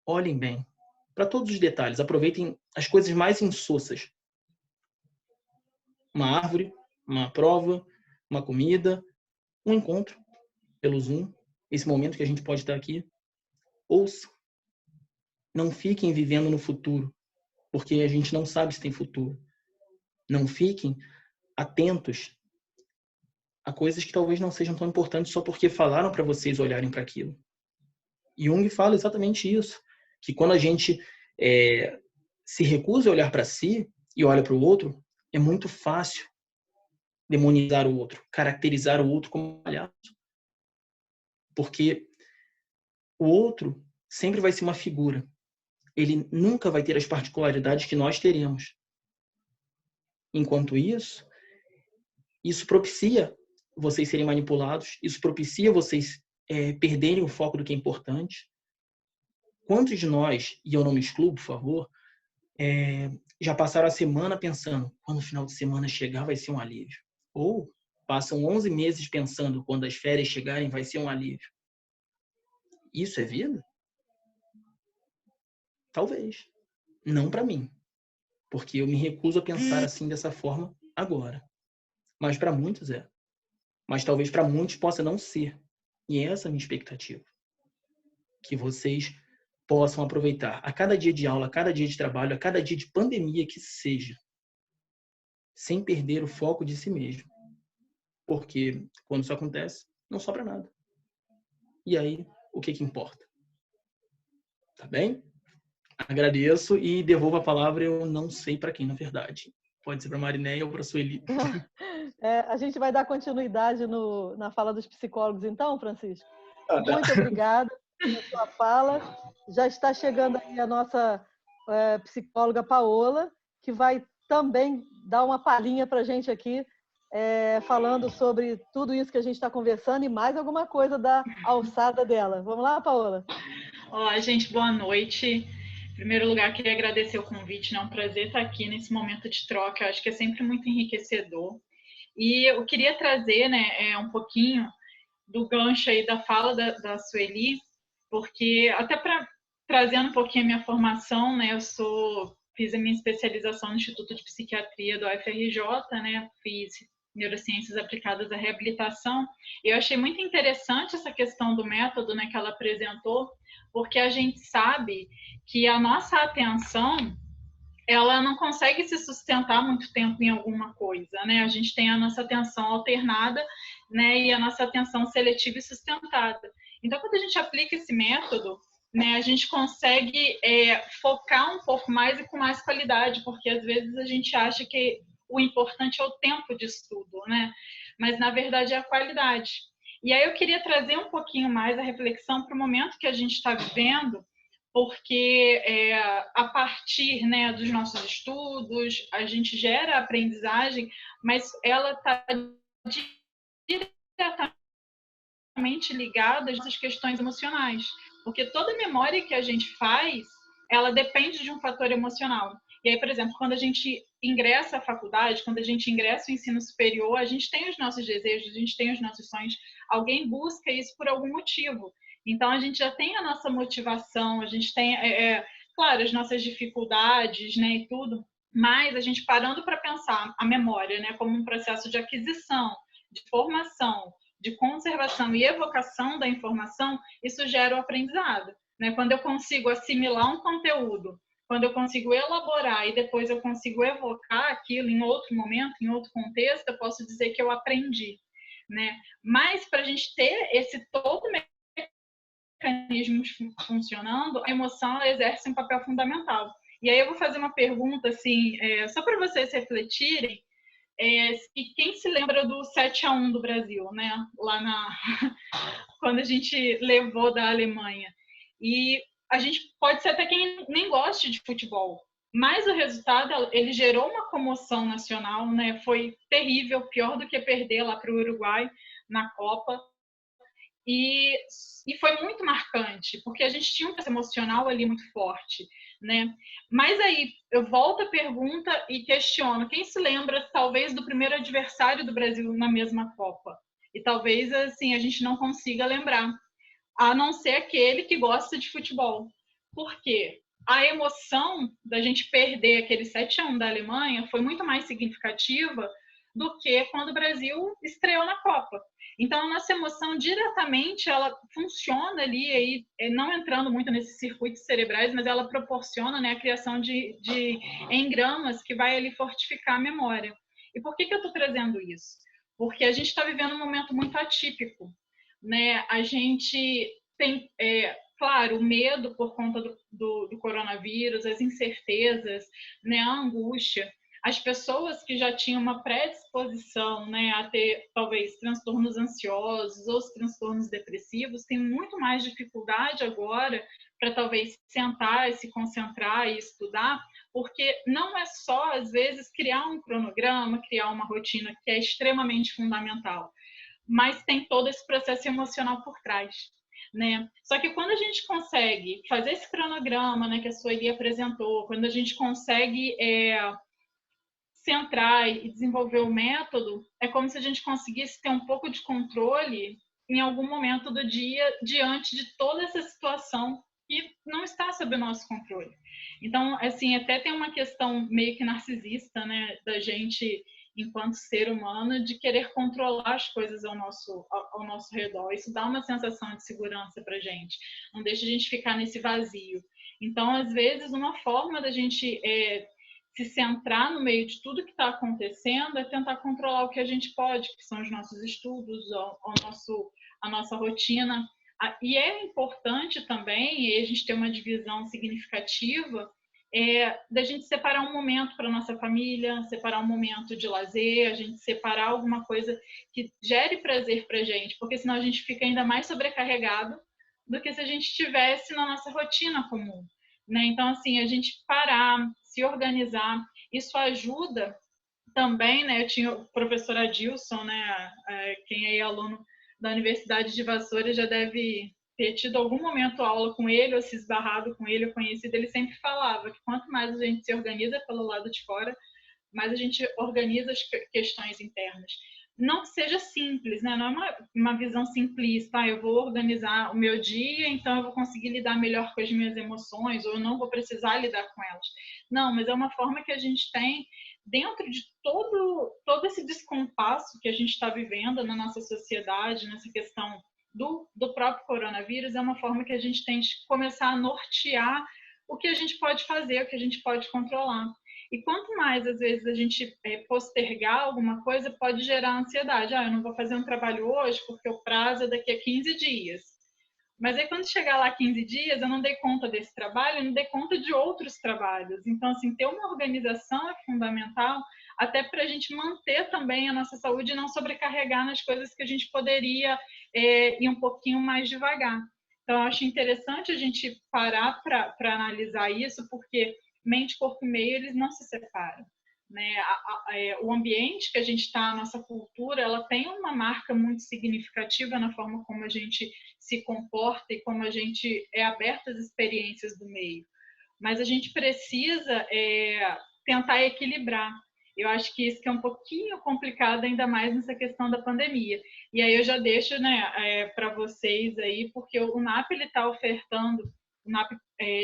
Olhem bem para todos os detalhes. Aproveitem as coisas mais insossas. Uma árvore, uma prova, uma comida, um encontro pelo Zoom. Esse momento que a gente pode estar aqui. Ouça. Não fiquem vivendo no futuro, porque a gente não sabe se tem futuro. Não fiquem atentos a coisas que talvez não sejam tão importantes só porque falaram para vocês olharem para aquilo. Jung fala exatamente isso, que quando a gente se recusa a olhar para si e olha para o outro, é muito fácil demonizar o outro, caracterizar o outro como palhaço. Porque o outro sempre vai ser uma figura. Ele nunca vai ter as particularidades que nós teremos. Enquanto isso propicia vocês serem manipulados, isso propicia vocês perderem o foco do que é importante. Quantos de nós, e eu não me excluo, por favor, já passaram a semana pensando, quando o final de semana chegar vai ser um alívio? Ou passam 11 meses pensando, quando as férias chegarem vai ser um alívio? Isso é vida? Talvez. Não para mim. Porque eu me recuso a pensar assim, dessa forma, agora. Mas para muitos é. Mas talvez para muitos possa não ser. E essa é a minha expectativa. Que vocês possam aproveitar a cada dia de aula, a cada dia de trabalho, a cada dia de pandemia que seja, sem perder o foco de si mesmo. Porque quando isso acontece, não sobra nada. E aí, o que importa? Tá bem? Agradeço e devolvo a palavra, eu não sei para quem, na verdade. Pode ser para a Marinéia ou para a Sueli. A gente vai dar continuidade na fala dos psicólogos, então, Francisco? Ah, tá. Muito obrigada pela sua fala. Já está chegando aí a nossa psicóloga Paola, que vai também dar uma palhinha para a gente aqui, falando sobre tudo isso que a gente está conversando e mais alguma coisa da alçada dela. Vamos lá, Paola? Olá, gente, boa noite. Em primeiro lugar, queria agradecer o convite, né? É um prazer estar aqui nesse momento de troca, eu acho que é sempre muito enriquecedor. E eu queria trazer, né, um pouquinho do gancho aí da fala da Sueli, porque até para trazer um pouquinho a minha formação, né, fiz a minha especialização no Instituto de Psiquiatria do UFRJ, né, fiz neurociências aplicadas à reabilitação, e eu achei muito interessante essa questão do método, né, que ela apresentou, porque a gente sabe que a nossa atenção, ela não consegue se sustentar muito tempo em alguma coisa, né? A gente tem a nossa atenção alternada, né, e a nossa atenção seletiva e sustentada. Então, quando a gente aplica esse método, né, a gente consegue focar um pouco mais e com mais qualidade, porque às vezes a gente acha que o importante é o tempo de estudo, né? Mas na verdade é a qualidade. E aí eu queria trazer um pouquinho mais a reflexão para o momento que a gente está vivendo, porque a partir, né, dos nossos estudos, a gente gera aprendizagem, mas ela está diretamente ligada às questões emocionais, porque toda memória que a gente faz, ela depende de um fator emocional. E aí, por exemplo, quando a gente ingressa à faculdade, quando a gente ingressa ao ensino superior, a gente tem os nossos desejos, a gente tem os nossos sonhos, alguém busca isso por algum motivo. Então, a gente já tem a nossa motivação, a gente tem, claro, as nossas dificuldades, né, e tudo, mas a gente parando para pensar a memória, né, como um processo de aquisição, de formação, de conservação e evocação da informação, isso gera o aprendizado, né? Quando eu consigo assimilar um conteúdo, quando eu consigo elaborar e depois eu consigo evocar aquilo em outro momento, em outro contexto, eu posso dizer que eu aprendi, né? Mas para a gente ter esse todo mecanismo funcionando, a emoção ela exerce um papel fundamental. E aí eu vou fazer uma pergunta, assim, só para vocês refletirem, quem se lembra do 7-1 do Brasil, né? Lá quando a gente levou da Alemanha. E a gente pode ser até quem nem goste de futebol, mas o resultado, ele gerou uma comoção nacional, né? Foi terrível, pior do que perder lá para o Uruguai na Copa. E foi muito marcante, porque a gente tinha um processo emocional ali muito forte, né? Mas aí, eu volto à pergunta e questiono, quem se lembra, talvez, do primeiro adversário do Brasil na mesma Copa? E talvez, assim, a gente não consiga lembrar, a não ser aquele que gosta de futebol. Por quê? A emoção da gente perder aquele 7-1 da Alemanha foi muito mais significativa do que quando o Brasil estreou na Copa. Então, a nossa emoção diretamente, ela funciona ali, aí, não entrando muito nesses circuitos cerebrais, mas ela proporciona, né, a criação de engramas que vai ali fortificar a memória. E por que eu estou trazendo isso? Porque a gente está vivendo um momento muito atípico, né? A gente tem, claro, o medo por conta do coronavírus, as incertezas, né, a angústia. As pessoas que já tinham uma predisposição, né, a ter, talvez, transtornos ansiosos ou transtornos depressivos, têm muito mais dificuldade agora para, talvez, sentar e se concentrar e estudar, porque não é só, às vezes, criar um cronograma, criar uma rotina, que é extremamente fundamental, mas tem todo esse processo emocional por trás, né? Só que quando a gente consegue fazer esse cronograma, né, que a Sueli apresentou, quando a gente consegue centrar e desenvolver o método, é como se a gente conseguisse ter um pouco de controle em algum momento do dia diante de toda essa situação que não está sob o nosso controle. Então, assim, até tem uma questão meio que narcisista, né, da gente, enquanto ser humano, de querer controlar as coisas ao nosso redor. Isso dá uma sensação de segurança para a gente, não deixa a gente ficar nesse vazio. Então, às vezes, uma forma da gente se centrar no meio de tudo que está acontecendo é tentar controlar o que a gente pode, que são os nossos estudos, a nossa rotina. E é importante também, e a gente tem uma divisão significativa, da gente separar um momento para nossa família, separar um momento de lazer, a gente separar alguma coisa que gere prazer para a gente, porque senão a gente fica ainda mais sobrecarregado do que se a gente estivesse na nossa rotina comum, né? Então, assim, a gente parar, se organizar, isso ajuda também, né? Eu tinha o professor Adilson, né? Quem é aluno da Universidade de Vassouras já deve ter tido algum momento aula com ele ou se esbarrado com ele, ou conhecido. Ele sempre falava que quanto mais a gente se organiza pelo lado de fora, mais a gente organiza as questões internas. Não que seja simples, né? Não é uma visão simplista, eu vou organizar o meu dia, então eu vou conseguir lidar melhor com as minhas emoções, ou eu não vou precisar lidar com elas. Não, mas é uma forma que a gente tem, dentro de todo esse descompasso que a gente está vivendo na nossa sociedade, nessa questão do próprio coronavírus, é uma forma que a gente tem de começar a nortear o que a gente pode fazer, o que a gente pode controlar. E quanto mais, às vezes, a gente postergar alguma coisa, pode gerar ansiedade. Eu não vou fazer um trabalho hoje porque o prazo é daqui a 15 dias. Mas aí, quando chegar lá 15 dias, eu não dei conta desse trabalho, eu não dei conta de outros trabalhos. Então, assim, ter uma organização é fundamental, até para a gente manter também a nossa saúde e não sobrecarregar nas coisas que a gente poderia ir um pouquinho mais devagar. Então, eu acho interessante a gente parar para analisar isso, porque mente, corpo e meio, eles não se separam, né? O ambiente que a gente está, a nossa cultura, ela tem uma marca muito significativa na forma como a gente se comporta e como a gente é aberto às experiências do meio. Mas a gente precisa tentar equilibrar. Eu acho que isso que é um pouquinho complicado, ainda mais nessa questão da pandemia. E aí eu já deixo, né, para vocês aí, porque o NAP está ofertando, o NAP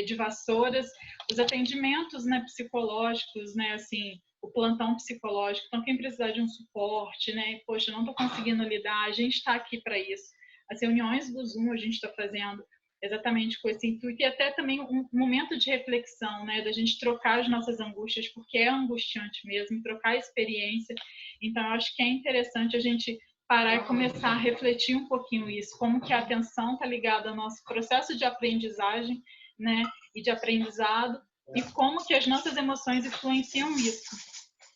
de Vassouras, os atendimentos, né, psicológicos, né, assim, o plantão psicológico. Então, quem precisar de um suporte, né, poxa, não estou conseguindo lidar, a gente está aqui para isso. As reuniões do Zoom a gente está fazendo exatamente com esse intuito, e até também um momento de reflexão, né, da gente trocar as nossas angústias, porque é angustiante mesmo, trocar a experiência. Então, eu acho que é interessante a gente parar e começar a refletir um pouquinho isso, como que a atenção está ligada ao nosso processo de aprendizagem, né, e de aprendizado, e como que as nossas emoções influenciam isso,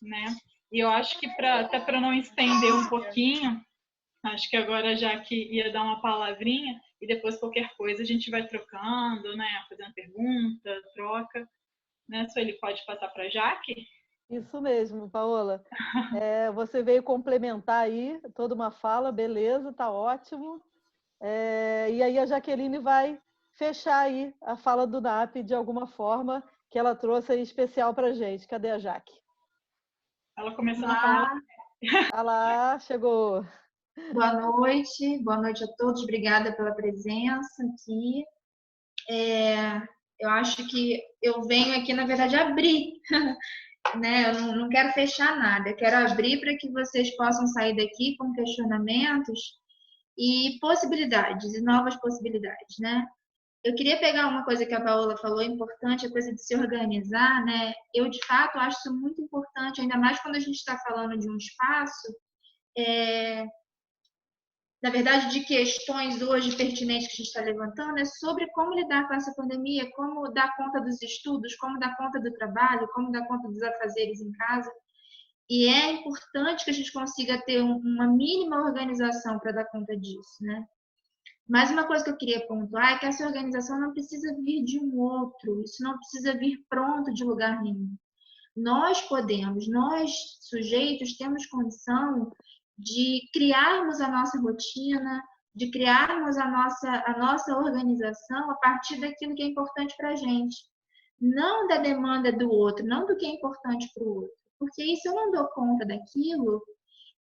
né? E eu acho que até para não estender um pouquinho, acho que agora já que ia dar uma palavrinha, e depois qualquer coisa a gente vai trocando, né? Fazendo pergunta, troca. Né, Sueli, pode passar para a Jaque? Isso mesmo, Paola. Você veio complementar aí toda uma fala, beleza, tá ótimo. E aí a Jaqueline vai fechar aí a fala do NAP de alguma forma que ela trouxe aí especial para a gente. Cadê a Jaque? Ela começou a falar. Ah lá, chegou. Boa noite a todos, obrigada pela presença aqui. Eu acho que eu venho aqui, na verdade, abrir, né? Eu não quero fechar nada, eu quero abrir para que vocês possam sair daqui com questionamentos e possibilidades, e novas possibilidades, né? Eu queria pegar uma coisa que a Paola falou, importante, a coisa de se organizar, né? Eu, de fato, acho isso muito importante, ainda mais quando a gente está falando de um espaço, na verdade, de questões hoje pertinentes que a gente está levantando, é sobre como lidar com essa pandemia, como dar conta dos estudos, como dar conta do trabalho, como dar conta dos afazeres em casa. E é importante que a gente consiga ter uma mínima organização para dar conta disso, né? Mas uma coisa que eu queria pontuar é que essa organização não precisa vir de um outro, isso não precisa vir pronto de lugar nenhum. Nós podemos, nós sujeitos, temos condição de criarmos a nossa rotina, de criarmos a nossa organização a partir daquilo que é importante para a gente. Não da demanda do outro, não do que é importante para o outro. Porque aí, se eu não dou conta daquilo,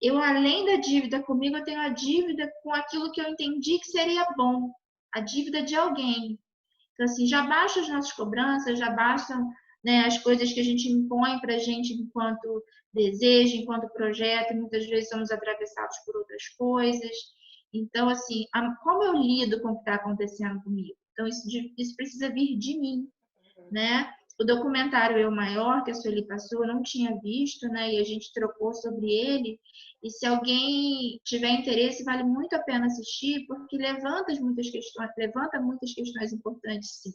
eu, além da dívida comigo, eu tenho a dívida com aquilo que eu entendi que seria bom, a dívida de alguém. Então, assim, já basta as nossas cobranças, já bastam, né, as coisas que a gente impõe para a gente enquanto desejo, enquanto projeto, e muitas vezes somos atravessados por outras coisas. Então, assim, como eu lido com o que está acontecendo comigo? Então, isso precisa vir de mim, né? O documentário Eu Maior, que a Sueli passou, eu não tinha visto, né? E a gente trocou sobre ele. E se alguém tiver interesse, vale muito a pena assistir, porque levanta muitas questões importantes, sim.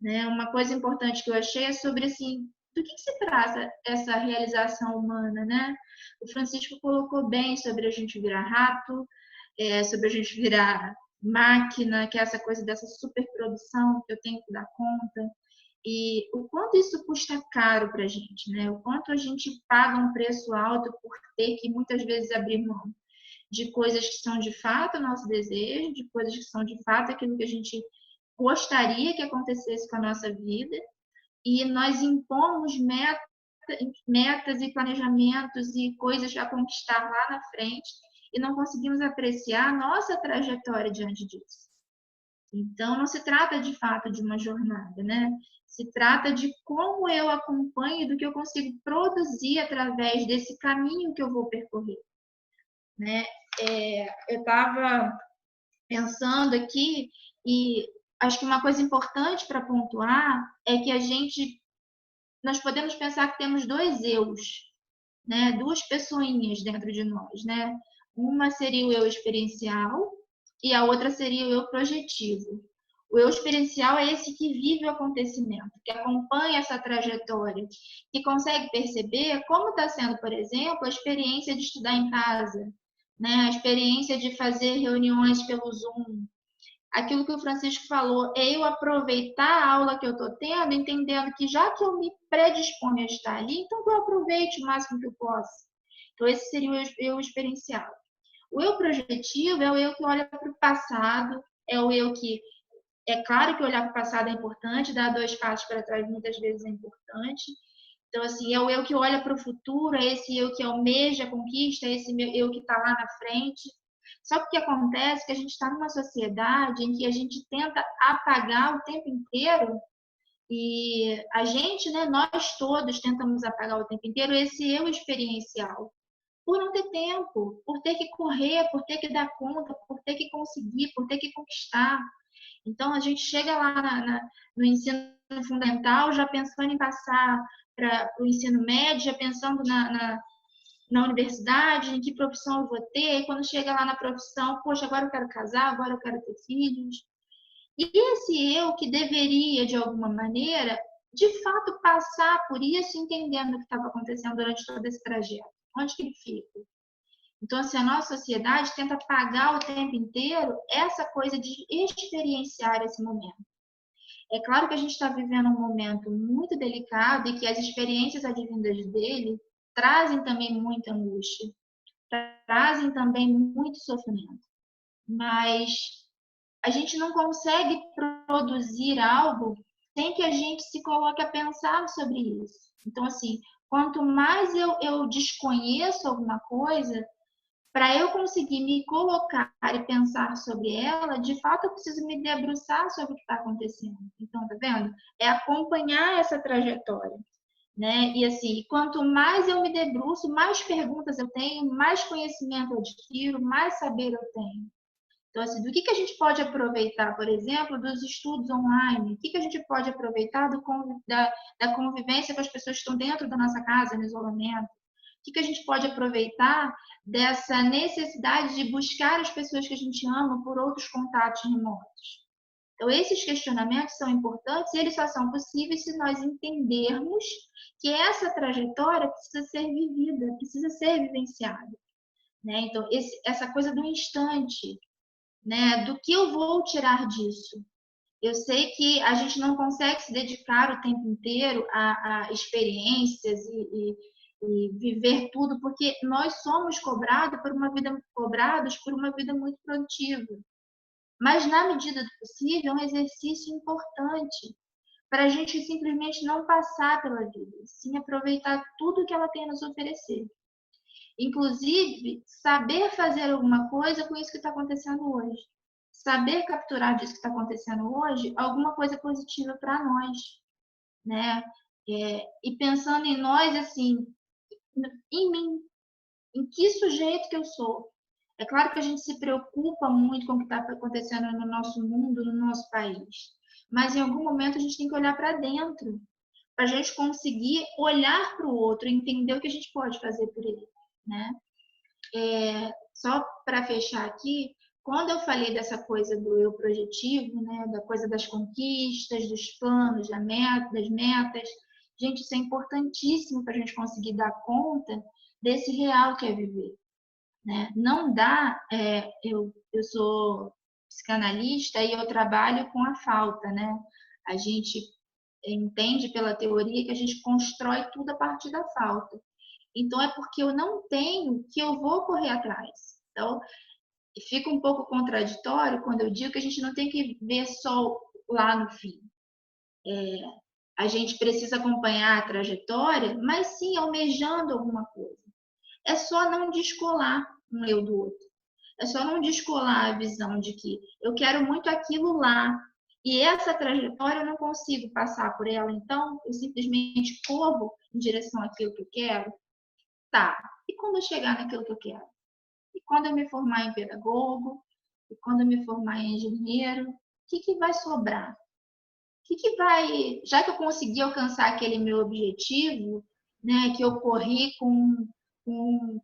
né? Uma coisa importante que eu achei é sobre, assim, do que se trata essa realização humana, né? O Francisco colocou bem sobre a gente virar rato, sobre a gente virar máquina, que é essa coisa dessa superprodução que eu tenho que dar conta. E o quanto isso custa caro para a gente, né? O quanto a gente paga um preço alto por ter que muitas vezes abrir mão de coisas que são de fato nosso desejo, de coisas que são de fato aquilo que a gente gostaria que acontecesse com a nossa vida, e nós impomos metas e planejamentos e coisas a conquistar lá na frente e não conseguimos apreciar a nossa trajetória diante disso. Então, não se trata de fato de uma jornada, né? Se trata de como eu acompanho, do que eu consigo produzir através desse caminho que eu vou percorrer, né? Eu estava pensando aqui e acho que uma coisa importante para pontuar é que nós podemos pensar que temos dois eus, né? Duas pessoinhas dentro de nós, né? Uma seria o eu experiencial e a outra seria o eu projetivo. O eu experiencial é esse que vive o acontecimento, que acompanha essa trajetória, que consegue perceber como está sendo, por exemplo, a experiência de estudar em casa, né? A experiência de fazer reuniões pelo Zoom. Aquilo que o Francisco falou é eu aproveitar a aula que eu estou tendo, entendendo que já que eu me predisponho a estar ali, então que eu aproveite o máximo que eu posso. Então esse seria o eu experiencial. O eu projetivo é o eu que olha para o passado, é o eu que... É claro que olhar para o passado é importante, dar 2 passos para trás muitas vezes é importante. Então, assim, é o eu que olha para o futuro, é esse eu que almeja a conquista, é esse eu que está lá na frente. Só que o que acontece é que a gente está numa sociedade em que a gente tenta apagar o tempo inteiro, e a gente, né, nós todos tentamos apagar o tempo inteiro esse eu experiencial, por não ter tempo, por ter que correr, por ter que dar conta, por ter que conseguir, por ter que conquistar. Então, a gente chega lá no ensino fundamental já pensando em passar para o ensino médio, já pensando na universidade, em que profissão eu vou ter, e quando chega lá na profissão, poxa, agora eu quero casar, agora eu quero ter filhos. E esse eu que deveria, de alguma maneira, de fato passar por isso, entendendo o que estava acontecendo durante todo esse trajeto, onde que ele fica? Então, assim, a nossa sociedade tenta apagar o tempo inteiro essa coisa de experienciar esse momento. É claro que a gente está vivendo um momento muito delicado e que as experiências advindas dele trazem também muita angústia, trazem também muito sofrimento. Mas a gente não consegue produzir algo sem que a gente se coloque a pensar sobre isso. Então, assim, quanto mais eu desconheço alguma coisa, para eu conseguir me colocar e pensar sobre ela, de fato eu preciso me debruçar sobre o que está acontecendo. Então, tá vendo? É acompanhar essa trajetória, né? E assim, quanto mais eu me debruço, mais perguntas eu tenho, mais conhecimento eu adquiro, mais saber eu tenho. Então, assim, do que a gente pode aproveitar, por exemplo, dos estudos online? O que a gente pode aproveitar da convivência com as pessoas que estão dentro da nossa casa, no isolamento? O que a gente pode aproveitar dessa necessidade de buscar as pessoas que a gente ama por outros contatos remotos? Então, esses questionamentos são importantes e eles só são possíveis se nós entendermos que essa trajetória precisa ser vivida, precisa ser vivenciada, né? Então, essa coisa do instante, né? Do que eu vou tirar disso? Eu sei que a gente não consegue se dedicar o tempo inteiro a experiências e viver tudo, porque nós somos cobrados por uma vida muito produtiva. Mas, na medida do possível, é um exercício importante para a gente simplesmente não passar pela vida, sim aproveitar tudo que ela tem a nos oferecer. Inclusive, saber fazer alguma coisa com isso que está acontecendo hoje. Saber capturar disso que está acontecendo hoje alguma coisa positiva para nós, né? E pensando em nós, assim, em mim, em que sujeito que eu sou. É claro que a gente se preocupa muito com o que está acontecendo no nosso mundo, no nosso país, mas em algum momento a gente tem que olhar para dentro, para a gente conseguir olhar para o outro e entender o que a gente pode fazer por ele, né? Só para fechar aqui, quando eu falei dessa coisa do eu projetivo, né, da coisa das conquistas, dos planos, das metas, gente, isso é importantíssimo para a gente conseguir dar conta desse real que é viver. Né? Não dá, eu sou psicanalista e eu trabalho com a falta, né? A gente entende pela teoria que a gente constrói tudo a partir da falta. Então, é porque eu não tenho que eu vou correr atrás. Então, fica um pouco contraditório quando eu digo que a gente não tem que ver só lá no fim. A gente precisa acompanhar a trajetória, mas sim almejando alguma coisa. É só não descolar um eu do outro. É só não descolar a visão de que eu quero muito aquilo lá, e essa trajetória eu não consigo passar por ela, então eu simplesmente corro em direção àquilo que eu quero. Tá, e quando eu chegar naquilo que eu quero? E quando eu me formar em pedagogo? E quando eu me formar em engenheiro? O que vai sobrar? O que vai... Já que eu consegui alcançar aquele meu objetivo, né, que eu corri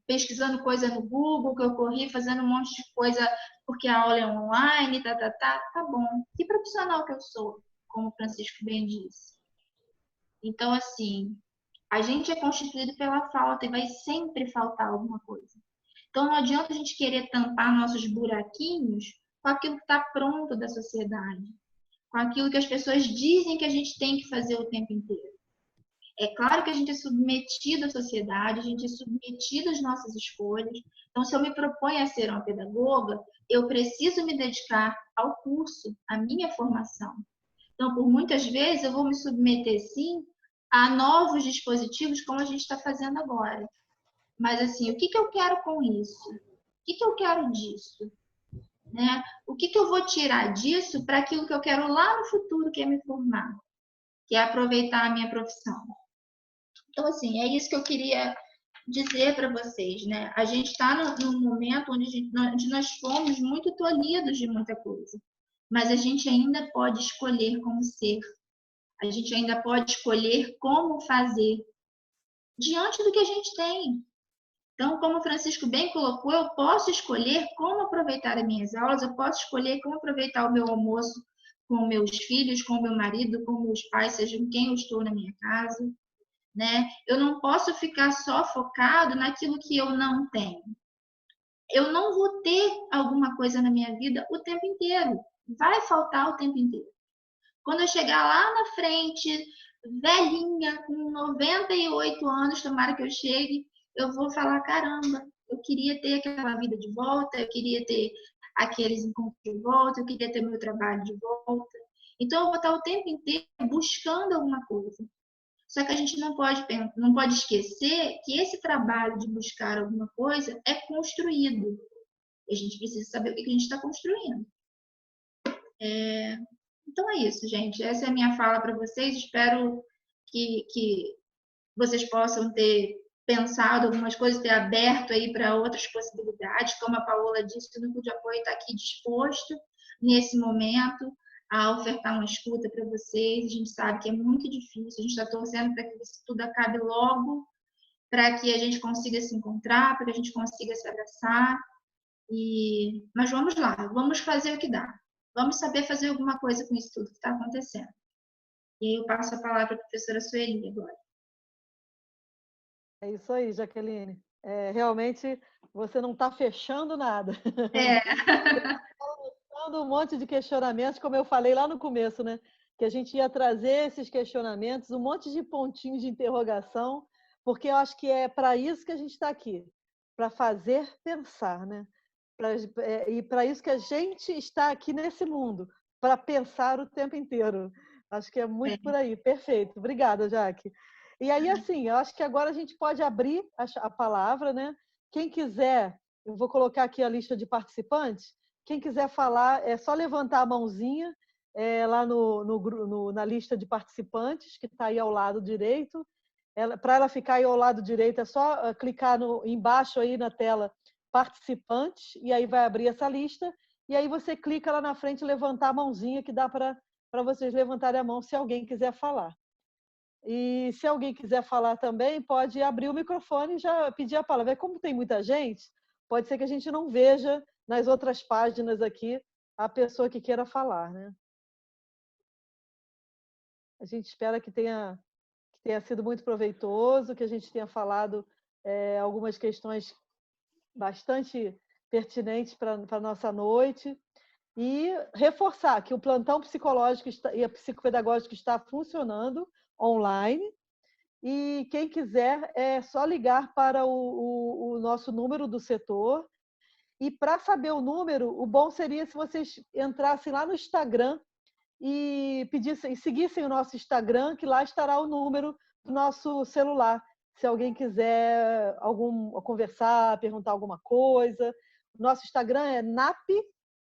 pesquisando coisa no Google, que eu corri fazendo um monte de coisa porque a aula é online, tá bom. Que profissional que eu sou, como o Francisco bem disse. Então, assim, a gente é constituído pela falta e vai sempre faltar alguma coisa. Então, não adianta a gente querer tampar nossos buraquinhos com aquilo que está pronto da sociedade, com aquilo que as pessoas dizem que a gente tem que fazer o tempo inteiro. É claro que a gente é submetido à sociedade, a gente é submetido às nossas escolhas. Então, se eu me proponho a ser uma pedagoga, eu preciso me dedicar ao curso, à minha formação. Então, por muitas vezes, eu vou me submeter, sim, a novos dispositivos, como a gente está fazendo agora. Mas, assim, o que eu quero com isso? O que eu quero disso? Né? O que eu vou tirar disso para aquilo que eu quero lá no futuro, que é me formar? Que é aproveitar a minha profissão. Então, assim, é isso que eu queria dizer para vocês, né? A gente está num momento onde nós fomos muito tolhidos de muita coisa, mas a gente ainda pode escolher como ser, a gente ainda pode escolher como fazer diante do que a gente tem. Então, como o Francisco bem colocou, eu posso escolher como aproveitar as minhas aulas, eu posso escolher como aproveitar o meu almoço com meus filhos, com meu marido, com meus pais, seja com quem eu estou na minha casa. Né? Eu não posso ficar só focado naquilo que eu não tenho. Eu não vou ter alguma coisa na minha vida o tempo inteiro. Vai faltar o tempo inteiro. Quando eu chegar lá na frente, velhinha, com 98 anos, tomara que eu chegue, eu vou falar, caramba, eu queria ter aquela vida de volta, eu queria ter aqueles encontros de volta, eu queria ter meu trabalho de volta. Então, eu vou estar o tempo inteiro buscando alguma coisa. Só que a gente não pode esquecer que esse trabalho de buscar alguma coisa é construído. E a gente precisa saber o que a gente está construindo. Então é isso, gente. Essa é a minha fala para vocês. Espero que vocês possam ter pensado algumas coisas, ter aberto aí para outras possibilidades. Como a Paola disse, o Núcleo de Apoio está aqui disposto, nesse momento, a ofertar uma escuta para vocês. A gente sabe que é muito difícil, a gente está torcendo para que isso tudo acabe logo, para que a gente consiga se encontrar, para que a gente consiga se abraçar. Mas vamos lá, vamos fazer o que dá. Vamos saber fazer alguma coisa com isso tudo que está acontecendo. E aí eu passo a palavra para a professora Sueli agora. É isso aí, Jaqueline. Realmente, você não está fechando nada. Um monte de questionamentos, como eu falei lá no começo, né? Que a gente ia trazer esses questionamentos, um monte de pontinhos de interrogação, porque eu acho que é para isso que a gente está aqui, para fazer pensar, né? E para isso que a gente está aqui nesse mundo, para pensar o tempo inteiro. Acho que é muito por aí. Perfeito. Obrigada, Jaque. E aí, assim, eu acho que agora a gente pode abrir a palavra, né? Quem quiser, eu vou colocar aqui a lista de participantes. Quem quiser falar, é só levantar a mãozinha lá na lista de participantes, que está aí ao lado direito. Para ela ficar aí ao lado direito, é só clicar embaixo aí na tela participantes, e aí vai abrir essa lista. E aí você clica lá na frente e levantar a mãozinha, que dá para vocês levantarem a mão se alguém quiser falar. E se alguém quiser falar também, pode abrir o microfone e já pedir a palavra. Como tem muita gente, pode ser que a gente não veja nas outras páginas aqui a pessoa que queira falar, né? A gente espera que tenha sido muito proveitoso, que a gente tenha falado algumas questões bastante pertinentes para a nossa noite e reforçar que o plantão psicológico e a psicopedagógico está funcionando online e quem quiser é só ligar para o nosso número do setor. E para saber o número, o bom seria se vocês entrassem lá no Instagram e seguissem o nosso Instagram, que lá estará o número do nosso celular. Se alguém quiser conversar, perguntar alguma coisa. O nosso Instagram é NAP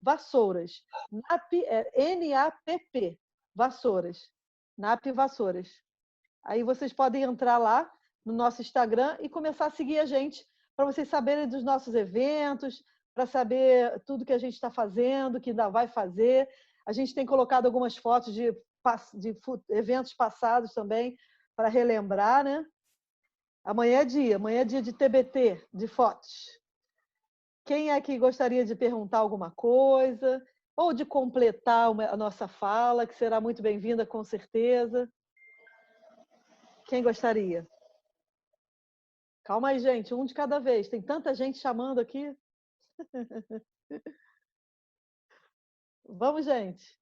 Vassouras. NAP é N-A-P-P, Vassouras. NAP Vassouras. Aí vocês podem entrar lá no nosso Instagram e começar a seguir a gente, para vocês saberem dos nossos eventos, para saber tudo que a gente está fazendo, que ainda vai fazer. A gente tem colocado algumas fotos de eventos passados também, para relembrar, né? Amanhã é dia de TBT, de fotos. Quem é que gostaria de perguntar alguma coisa, ou de completar a nossa fala, que será muito bem-vinda, com certeza? Quem gostaria? Calma aí, gente, um de cada vez. Tem tanta gente chamando aqui. Vamos, gente.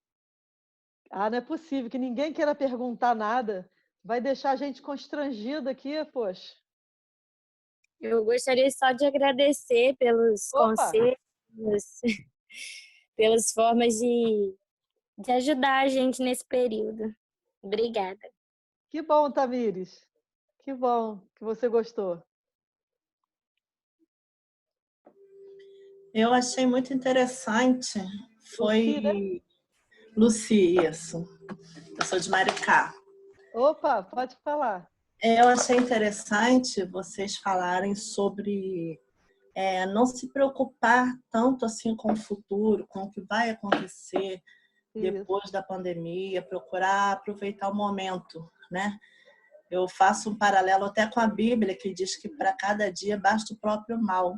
Não é possível que ninguém queira perguntar nada. Vai deixar a gente constrangida aqui, poxa. Eu gostaria só de agradecer pelos conselhos, pelas formas de ajudar a gente nesse período. Obrigada. Que bom, Tamires. Que bom que você gostou. Eu achei muito interessante. Foi... Lucy, né? Lucy, isso. Eu sou de Maricá. Opa, pode falar. Eu achei interessante vocês falarem sobre não se preocupar tanto assim com o futuro, com o que vai acontecer depois da pandemia, procurar aproveitar o momento, né? Eu faço um paralelo até com a Bíblia, que diz que para cada dia basta o próprio mal.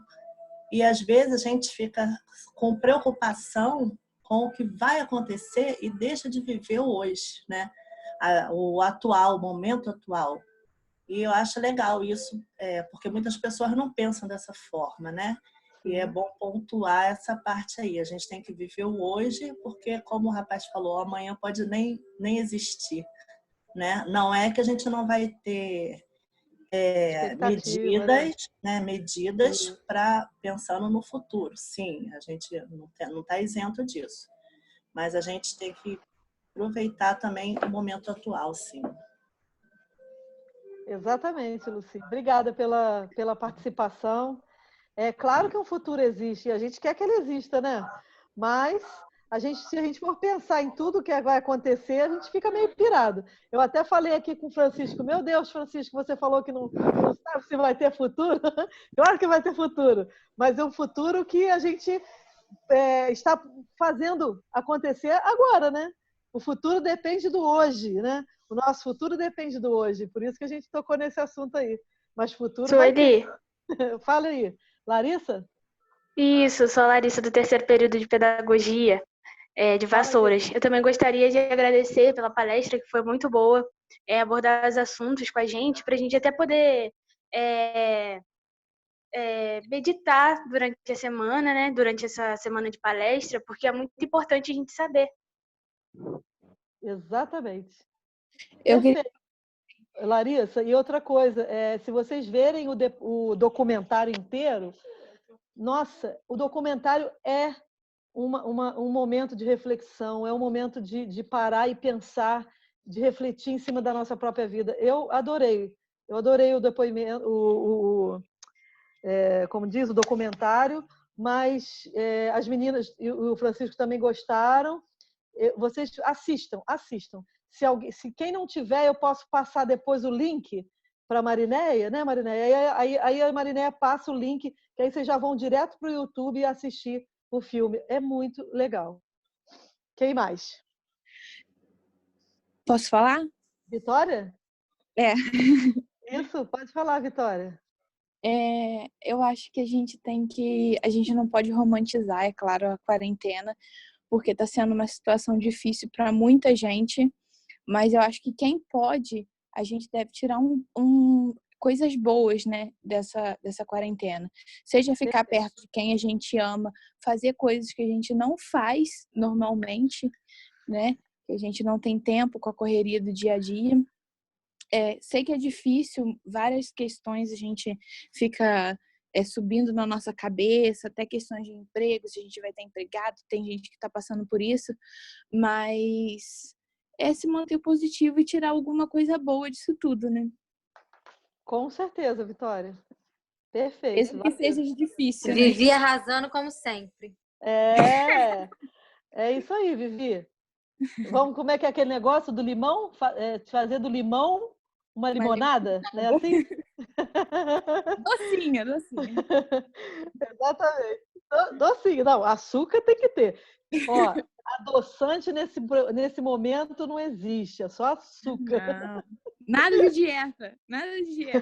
E às vezes a gente fica com preocupação com o que vai acontecer e deixa de viver o hoje, né? O atual, o momento atual. E eu acho legal isso, porque muitas pessoas não pensam dessa forma, né? E é bom pontuar essa parte aí. A gente tem que viver o hoje, porque, como o rapaz falou, amanhã pode nem existir, né? Não é que a gente não vai ter medidas para pensando no futuro. Sim, a gente não está isento disso. Mas a gente tem que aproveitar também o momento atual, sim. Exatamente, Lucy. Obrigada pela participação. É claro que o futuro existe, e a gente quer que ele exista, né? Mas se a gente for pensar em tudo que vai acontecer, a gente fica meio pirado. Eu até falei aqui com o Francisco, meu Deus, Francisco, você falou que não sabe se vai ter futuro. Claro que vai ter futuro, mas é um futuro que a gente está fazendo acontecer agora, né? O futuro depende do hoje, né? O nosso futuro depende do hoje, por isso que a gente tocou nesse assunto aí. Mas futuro vai ter. Fala aí. Larissa? Isso, sou a Larissa do terceiro período de pedagogia de Vassouras. Eu também gostaria de agradecer pela palestra, que foi muito boa, abordar os assuntos com a gente, para a gente até poder meditar durante a semana, né? Durante essa semana de palestra, porque é muito importante a gente saber. Exatamente. Larissa, e outra coisa, se vocês verem o documentário inteiro, nossa, o documentário é um momento de reflexão, é um momento de parar e pensar, de refletir em cima da nossa própria vida. Eu adorei o depoimento, como diz, o documentário, mas as meninas e o Francisco também gostaram. Vocês assistam. Se quem não tiver, eu posso passar depois o link para a Marinéia, né, Marinéia? Aí a Marinéia passa o link, que aí vocês já vão direto para o YouTube e assistir o filme. É muito legal. Quem mais? Posso falar? Vitória? Isso, pode falar, Vitória. Eu acho que a gente não pode romantizar, é claro, a quarentena, porque está sendo uma situação difícil para muita gente, mas eu acho que quem pode, a gente deve tirar coisas boas, né, dessa quarentena. Seja ficar perto de quem a gente ama, fazer coisas que a gente não faz normalmente, né, que a gente não tem tempo com a correria do dia a dia. Sei que é difícil, várias questões a gente fica subindo na nossa cabeça, até questões de emprego, se a gente vai estar empregado, tem gente que está passando por isso, mas se manter positivo e tirar alguma coisa boa disso tudo, né? Com certeza, Vitória. Perfeito. Mesmo que seja difícil, né? Vivi arrasando como sempre. É isso aí, Vivi. Vamos, como é que é aquele negócio do limão? Fazer do limão uma limonada, né? Assim? Docinha. Exatamente. Docinho. Não, açúcar tem que ter. Ó, adoçante nesse momento não existe, é só açúcar. Não. Nada de dieta.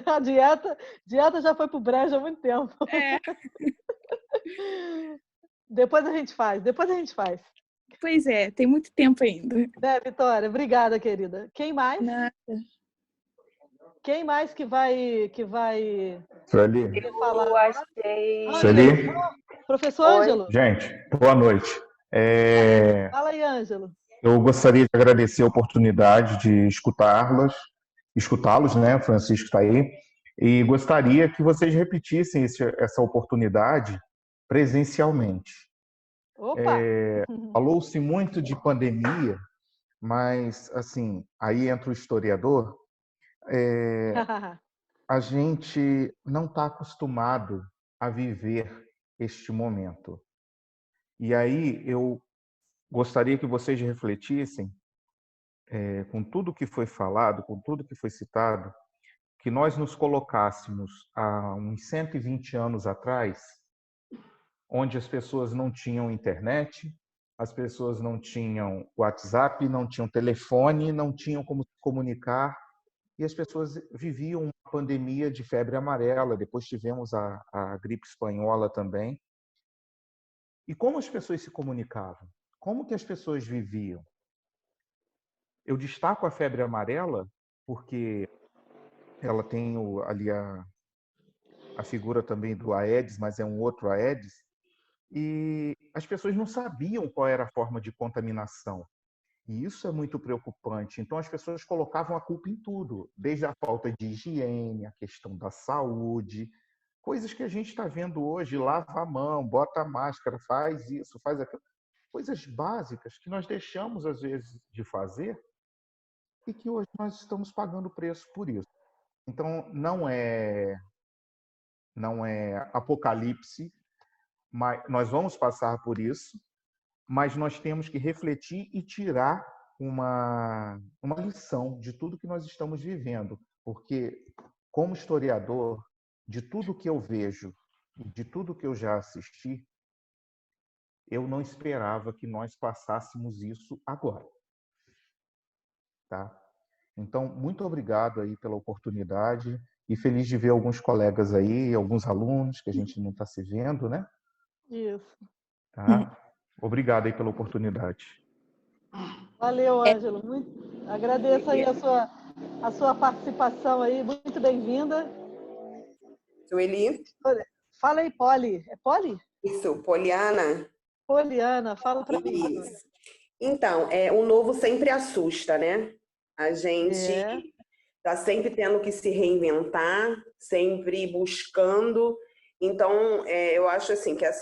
A dieta já foi pro brejo há muito tempo. Depois a gente faz. Pois é, tem muito tempo ainda. Vitória, obrigada, querida. Quem mais? Nada. Quem mais que vai Sueli. falar? Eu achei... Sueli. Professor Ângelo. Gente, boa noite. Fala aí, Ângelo. Eu gostaria de agradecer a oportunidade de escutá-los, né? O Francisco está aí. E gostaria que vocês repetissem essa oportunidade presencialmente. Opa! Falou-se muito de pandemia, mas, assim, aí entra o historiador. A gente não está acostumado a viver este momento. E aí eu gostaria que vocês refletissem, com tudo que foi falado, com tudo que foi citado, que nós nos colocássemos há uns 120 anos atrás, onde as pessoas não tinham internet, as pessoas não tinham WhatsApp, não tinham telefone, não tinham como se comunicar, e as pessoas viviam uma pandemia de febre amarela, depois tivemos a gripe espanhola também. E como as pessoas se comunicavam? Como que as pessoas viviam? Eu destaco a febre amarela porque ela tem ali a figura também do Aedes, mas é um outro Aedes, e as pessoas não sabiam qual era a forma de contaminação. E isso é muito preocupante. Então, as pessoas colocavam a culpa em tudo, desde a falta de higiene, a questão da saúde, coisas que a gente está vendo hoje, lava a mão, bota a máscara, faz isso, faz aquilo. Coisas básicas que nós deixamos, às vezes, de fazer e que hoje nós estamos pagando preço por isso. Então, não é apocalipse, mas nós vamos passar por isso, mas nós temos que refletir e tirar uma lição de tudo que nós estamos vivendo, porque, como historiador, de tudo que eu vejo e de tudo que eu já assisti, eu não esperava que nós passássemos isso agora. Tá? Então, muito obrigado aí pela oportunidade e feliz de ver alguns colegas aí, alguns alunos que a gente não está se vendo, né? Isso. Tá? Obrigado aí pela oportunidade. Valeu, Ângelo. Agradeço aí a sua participação aí, muito bem-vinda. Sueli? Fala aí, Poli. É Poli? Isso, Poliana. Poliana, fala para mim. Então, o novo sempre assusta, né? A gente está sempre tendo que se reinventar, sempre buscando. Então, eu acho assim que a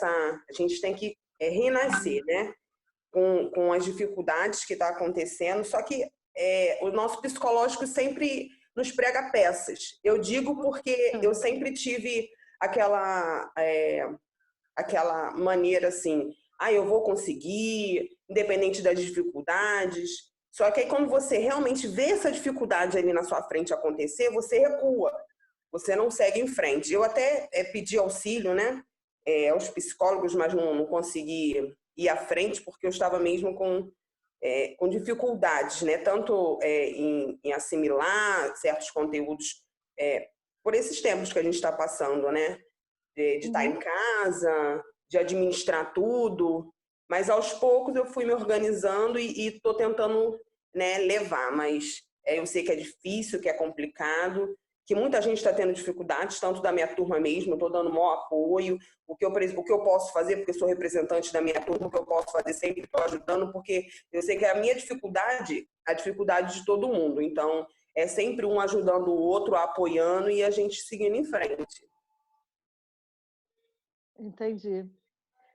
gente tem que renascer, né? Com as dificuldades que está acontecendo. Só que o nosso psicológico sempre nos prega peças. Eu digo porque eu sempre tive aquela maneira assim, eu vou conseguir, independente das dificuldades. Só que aí quando você realmente vê essa dificuldade ali na sua frente acontecer, você recua, você não segue em frente. Eu até pedi auxílio, né, aos psicólogos, mas não consegui ir à frente porque eu estava mesmo com dificuldades, né, tanto em assimilar certos conteúdos por esses tempos que a gente está passando, né? De estar em casa, de administrar tudo. Mas aos poucos eu fui me organizando e estou tentando, né, levar. Mas eu sei que é difícil, que é complicado, que muita gente está tendo dificuldades, tanto da minha turma mesmo, estou dando maior apoio. O que eu posso fazer, porque sou representante da minha turma, o que eu posso fazer sempre estou ajudando, porque eu sei que a minha dificuldade, a dificuldade de todo mundo. Então, é sempre um ajudando o outro, apoiando e a gente seguindo em frente. Entendi.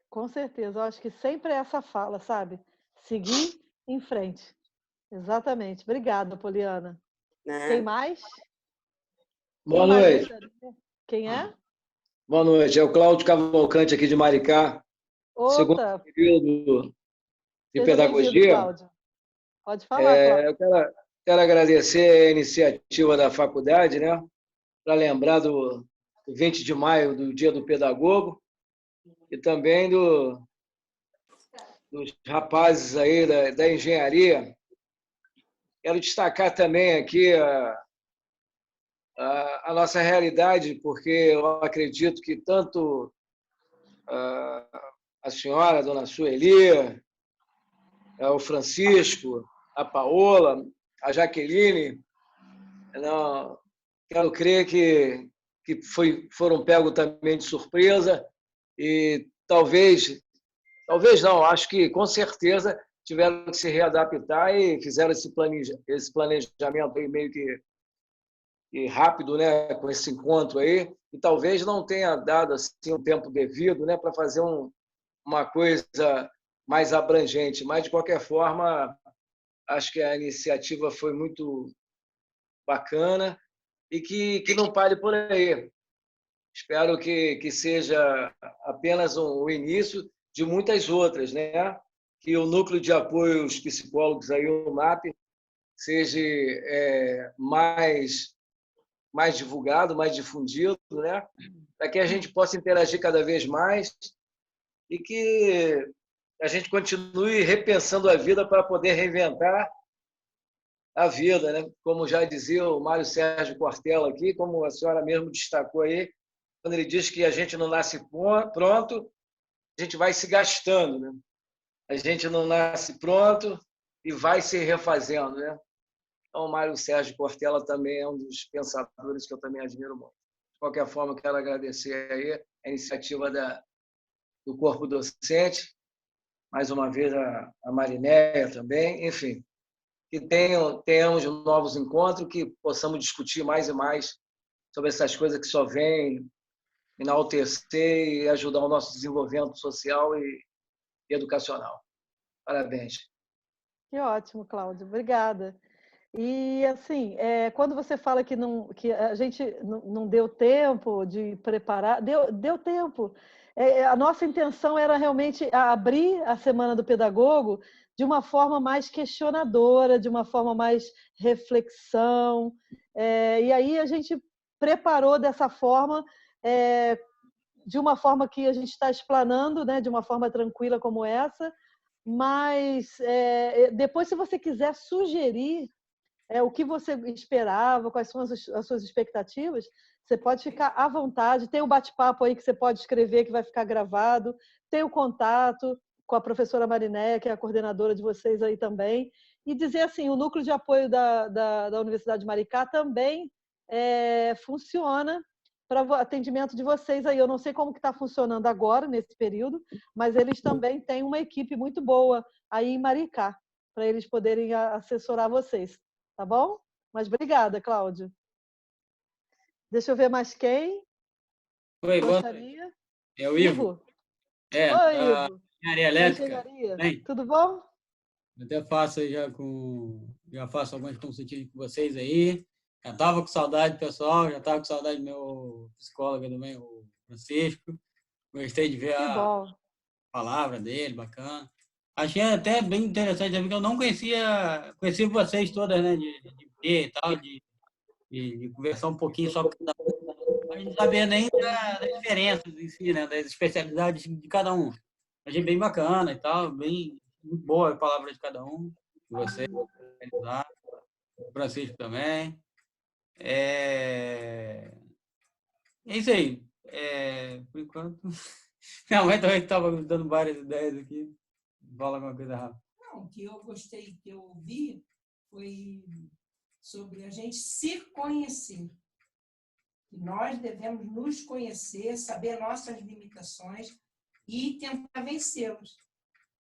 Com certeza. Eu acho que sempre é essa fala, sabe? Seguir em frente. Exatamente. Obrigada, Poliana. Quem mais? Boa Quem mais noite. gostaria? Quem é? Boa noite. É o Cláudio Cavalcante aqui de Maricá, segundo Outra. período de Seja pedagogia. bem-vindo, Cláudio. Pode falar, Cláudio. Eu quero agradecer a iniciativa da faculdade, né, para lembrar do 20 de maio, do Dia do Pedagogo, e também dos rapazes aí da engenharia. Quero destacar também aqui a nossa realidade, porque eu acredito que tanto a senhora, a dona Sueli, o Francisco, a Paola, a Jaqueline, não, quero crer que foram pegos também de surpresa e talvez não, acho que com certeza tiveram que se readaptar e fizeram esse planejamento aí meio que rápido, né, com esse encontro aí, e talvez não tenha dado assim um tempo devido, né, para fazer uma coisa mais abrangente, mas de qualquer forma acho que a iniciativa foi muito bacana e que não pare por aí. Espero que seja apenas o início de muitas outras, né? Que o núcleo de apoio aos psicólogos aí, o MAP, seja mais divulgado, mais difundido, né? Para que a gente possa interagir cada vez mais e que a gente continue repensando a vida para poder reinventar a vida, né? Como já dizia o Mário Sérgio Cortella aqui, como a senhora mesmo destacou aí, quando ele diz que a gente não nasce pronto, a gente vai se gastando, né? A gente não nasce pronto e vai se refazendo, né? Então, o Mário Sérgio Cortella também é um dos pensadores que eu também admiro muito. De qualquer forma, eu quero agradecer aí a iniciativa do corpo docente, mais uma vez a Marinéia também, enfim, que tenhamos novos encontros, que possamos discutir mais e mais sobre essas coisas que só vêm enaltecer e ajudar o nosso desenvolvimento social e educacional. Parabéns. Que ótimo, Cláudio. Obrigada. E, assim, quando você fala que a gente não deu tempo de preparar, deu tempo. A nossa intenção era realmente abrir a Semana do Pedagogo de uma forma mais questionadora, de uma forma mais reflexão. E aí a gente preparou dessa forma, de uma forma que a gente está explanando, né, de uma forma tranquila como essa, mas depois, se você quiser sugerir o que você esperava, quais são as suas expectativas, você pode ficar à vontade. Tem o bate-papo aí que você pode escrever, que vai ficar gravado. Tem o contato com a professora Marinéia, que é a coordenadora de vocês aí também. E dizer assim, o núcleo de apoio da Universidade de Maricá também funciona para o atendimento de vocês aí. Eu não sei como que está funcionando agora, nesse período, mas eles também têm uma equipe muito boa aí em Maricá, para eles poderem assessorar vocês. Tá bom? Mas obrigada, Cláudio. Deixa eu ver mais quem. Oi, gostaria. É o Ivo. Oi, Ivo. Engenharia elétrica. Bem? Tudo bom? Eu até faço já faço algumas consultinhas com vocês aí. Já estava com saudade, pessoal. Já estava com saudade do meu psicólogo também, o Francisco. Gostei de ver a palavra dele, bacana. Achei até bem interessante, porque eu não conheci vocês todas, né, de ver e tal, de conversar um pouquinho só com cada um, mas não sabia nem das diferenças em si, né, das especialidades de cada um. Achei bem bacana e tal, bem muito boa a palavra de cada um, de vocês, o Francisco também. É isso aí. Por enquanto, minha mãe também estava dando várias ideias aqui. Fala alguma coisa rápida. Não, o que eu gostei, que eu ouvi, foi sobre a gente se conhecer. Nós devemos nos conhecer, saber nossas limitações e tentar vencê-las.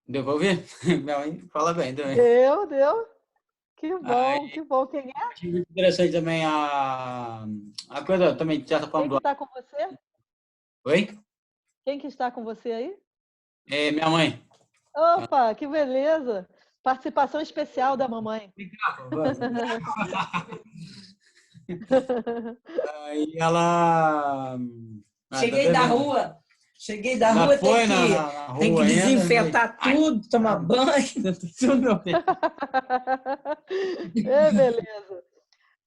Deu para ouvir? Minha mãe fala bem também. Deu. Que bom, Aí, que bom. Quem é? Achei muito interessante também a coisa, também, de certa forma, Quem que está com você? Oi? Quem que está com você aí? É minha mãe. Opa, que beleza! Participação especial da mamãe. Aí ela... Cheguei da rua, tem que desinfetar tudo, tomar banho. Beleza.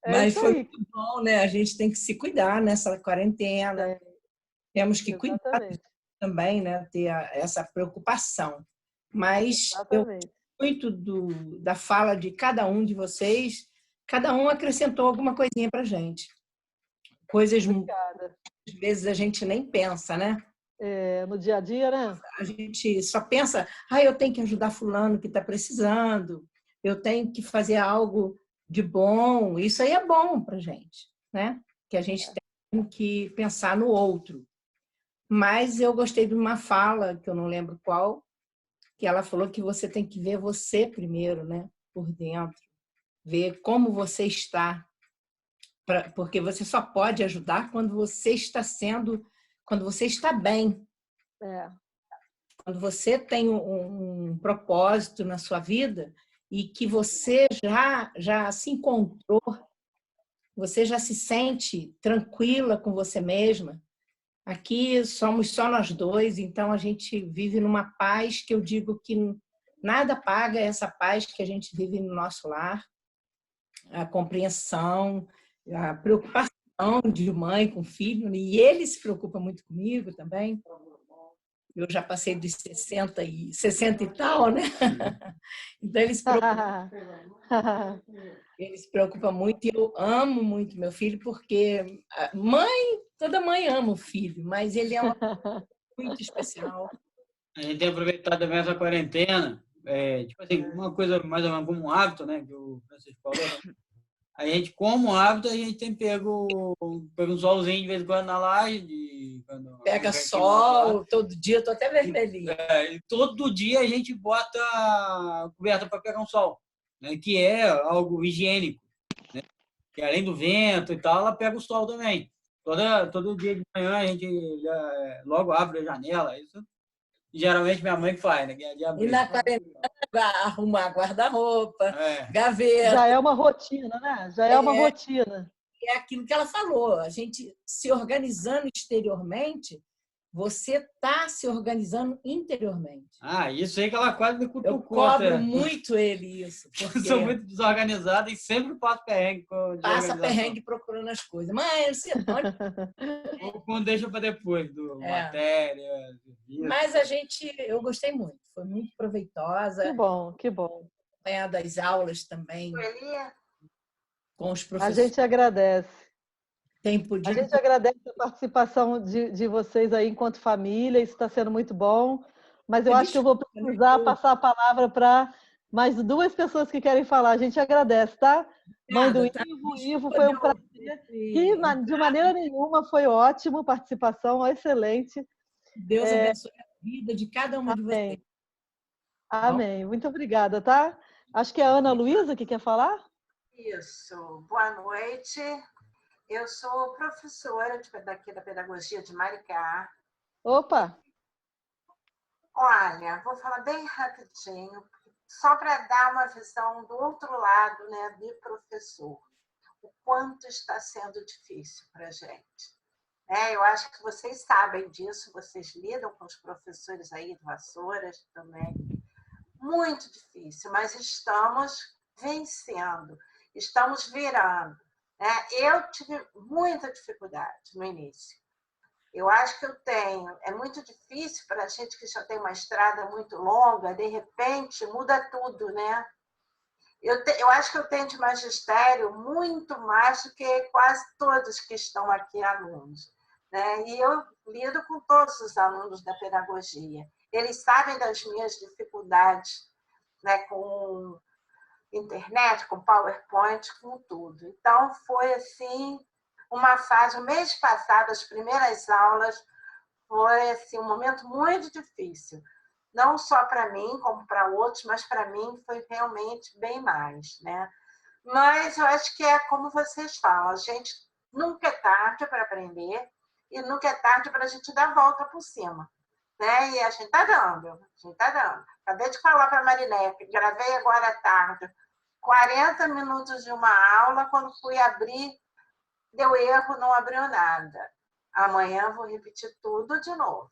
Mas foi muito bom, né? A gente tem que se cuidar nessa quarentena. Temos que cuidar também, né? Ter essa preocupação. Mas eu muito da fala de cada um de vocês, cada um acrescentou alguma coisinha para a gente. Coisas que às vezes a gente nem pensa, né? No dia a dia, né? A gente só pensa, eu tenho que ajudar fulano que está precisando, eu tenho que fazer algo de bom. Isso aí é bom para a gente, né? Que a gente tem que pensar no outro. Mas eu gostei de uma fala, que eu não lembro qual, que ela falou que você tem que ver você primeiro, né? Por dentro. Ver como você está. Porque você só pode ajudar quando você está bem. Quando você tem um propósito na sua vida e que você já se encontrou, você já se sente tranquila com você mesma. Aqui somos só nós dois, então a gente vive numa paz que eu digo que nada paga essa paz que a gente vive no nosso lar. A compreensão, a preocupação de mãe com filho, e ele se preocupa muito comigo também. Eu já passei dos 60 e tal, né? Então ele se preocupa muito, e eu amo muito meu filho, porque toda mãe ama o filho, mas ele é muito especial. A gente tem aproveitado também essa quarentena, tipo assim, uma coisa mais ou menos como um hábito, né, que o Francisco falou. A gente, como hábito, a gente tem pego um solzinho de vez em quando na laje. Pega sol, todo dia, eu tô até vermelhinha. E todo dia a gente bota a coberta para pegar um sol, né, que é algo higiênico, né, que além do vento e tal, ela pega o sol também. Todo dia de manhã a gente logo abre a janela, isso. E geralmente minha mãe faz, né? E na quarentena, arrumar guarda-roupa, gaveta. Já é uma rotina, né? Já é uma rotina. É aquilo que ela falou. A gente se organizando exteriormente, você está se organizando interiormente. Isso aí que ela quase me cutucou. Eu cobro muito ele isso. Porque eu sou muito desorganizada e sempre passo perrengue. Passa perrengue procurando as coisas. Mas você pode... Ou quando deixa para depois, matéria. Mas eu gostei muito. Foi muito proveitosa. Que bom, que bom. Das aulas também. Com os professores. A gente agradece. A gente agradece a participação de vocês aí enquanto família, isso está sendo muito bom, mas eu acho que eu vou precisar passar a palavra para mais 2 pessoas que querem falar. A gente agradece, tá? Mãe do Ivo, foi um prazer. E, de maneira nenhuma, foi ótimo a participação, excelente. Deus abençoe a vida de cada uma de vocês. Amém. Muito obrigada, tá? Acho que é a Ana Luísa que quer falar. Isso. Boa noite. Eu sou professora daqui da Pedagogia de Maricá. Opa! Olha, vou falar bem rapidinho, só para dar uma visão do outro lado, né, de professor. O quanto está sendo difícil para a gente. Eu acho que vocês sabem disso, vocês lidam com os professores aí de Vassouras também. Muito difícil, mas estamos vencendo, estamos virando. Eu tive muita dificuldade no início. Eu acho que é muito difícil para a gente que já tem uma estrada muito longa, de repente muda tudo, né? Eu acho que eu tenho de magistério muito mais do que quase todos que estão aqui alunos. né? E eu lido com todos os alunos da pedagogia. Eles sabem das minhas dificuldades, né, com internet, com PowerPoint, com tudo. Então, foi assim uma fase, o mês passado, as primeiras aulas, foi assim, um momento muito difícil. Não só para mim, como para outros, mas para mim foi realmente bem mais, né? Mas eu acho que é como vocês falam, a gente nunca é tarde para aprender e nunca é tarde para a gente dar a volta por cima, né? E a gente está dando, Acabei de falar para a Mariné, que gravei agora à tarde, 40 minutos de uma aula, quando fui abrir, deu erro, não abriu nada. Amanhã vou repetir tudo de novo.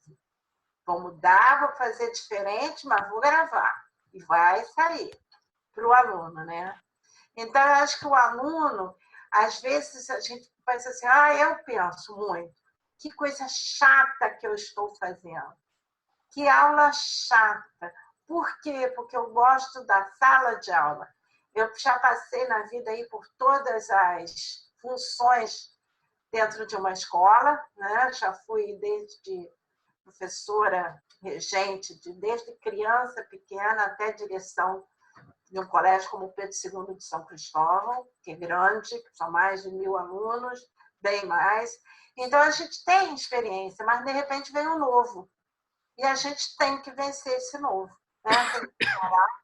Vou mudar, vou fazer diferente, mas vou gravar. E vai sair para o aluno, né? Então, eu acho que o aluno, às vezes, a gente pensa assim, eu penso muito, que coisa chata que eu estou fazendo. Que aula chata. Por quê? Porque eu gosto da sala de aula. Eu já passei na vida aí por todas as funções dentro de uma escola, né? Já fui desde professora regente, desde criança pequena até direção de um colégio como o Pedro II de São Cristóvão, que é grande, são mais de 1000 alunos, bem mais. Então, a gente tem experiência, mas, de repente, vem um novo. E a gente tem que vencer esse novo, né? Tem que parar.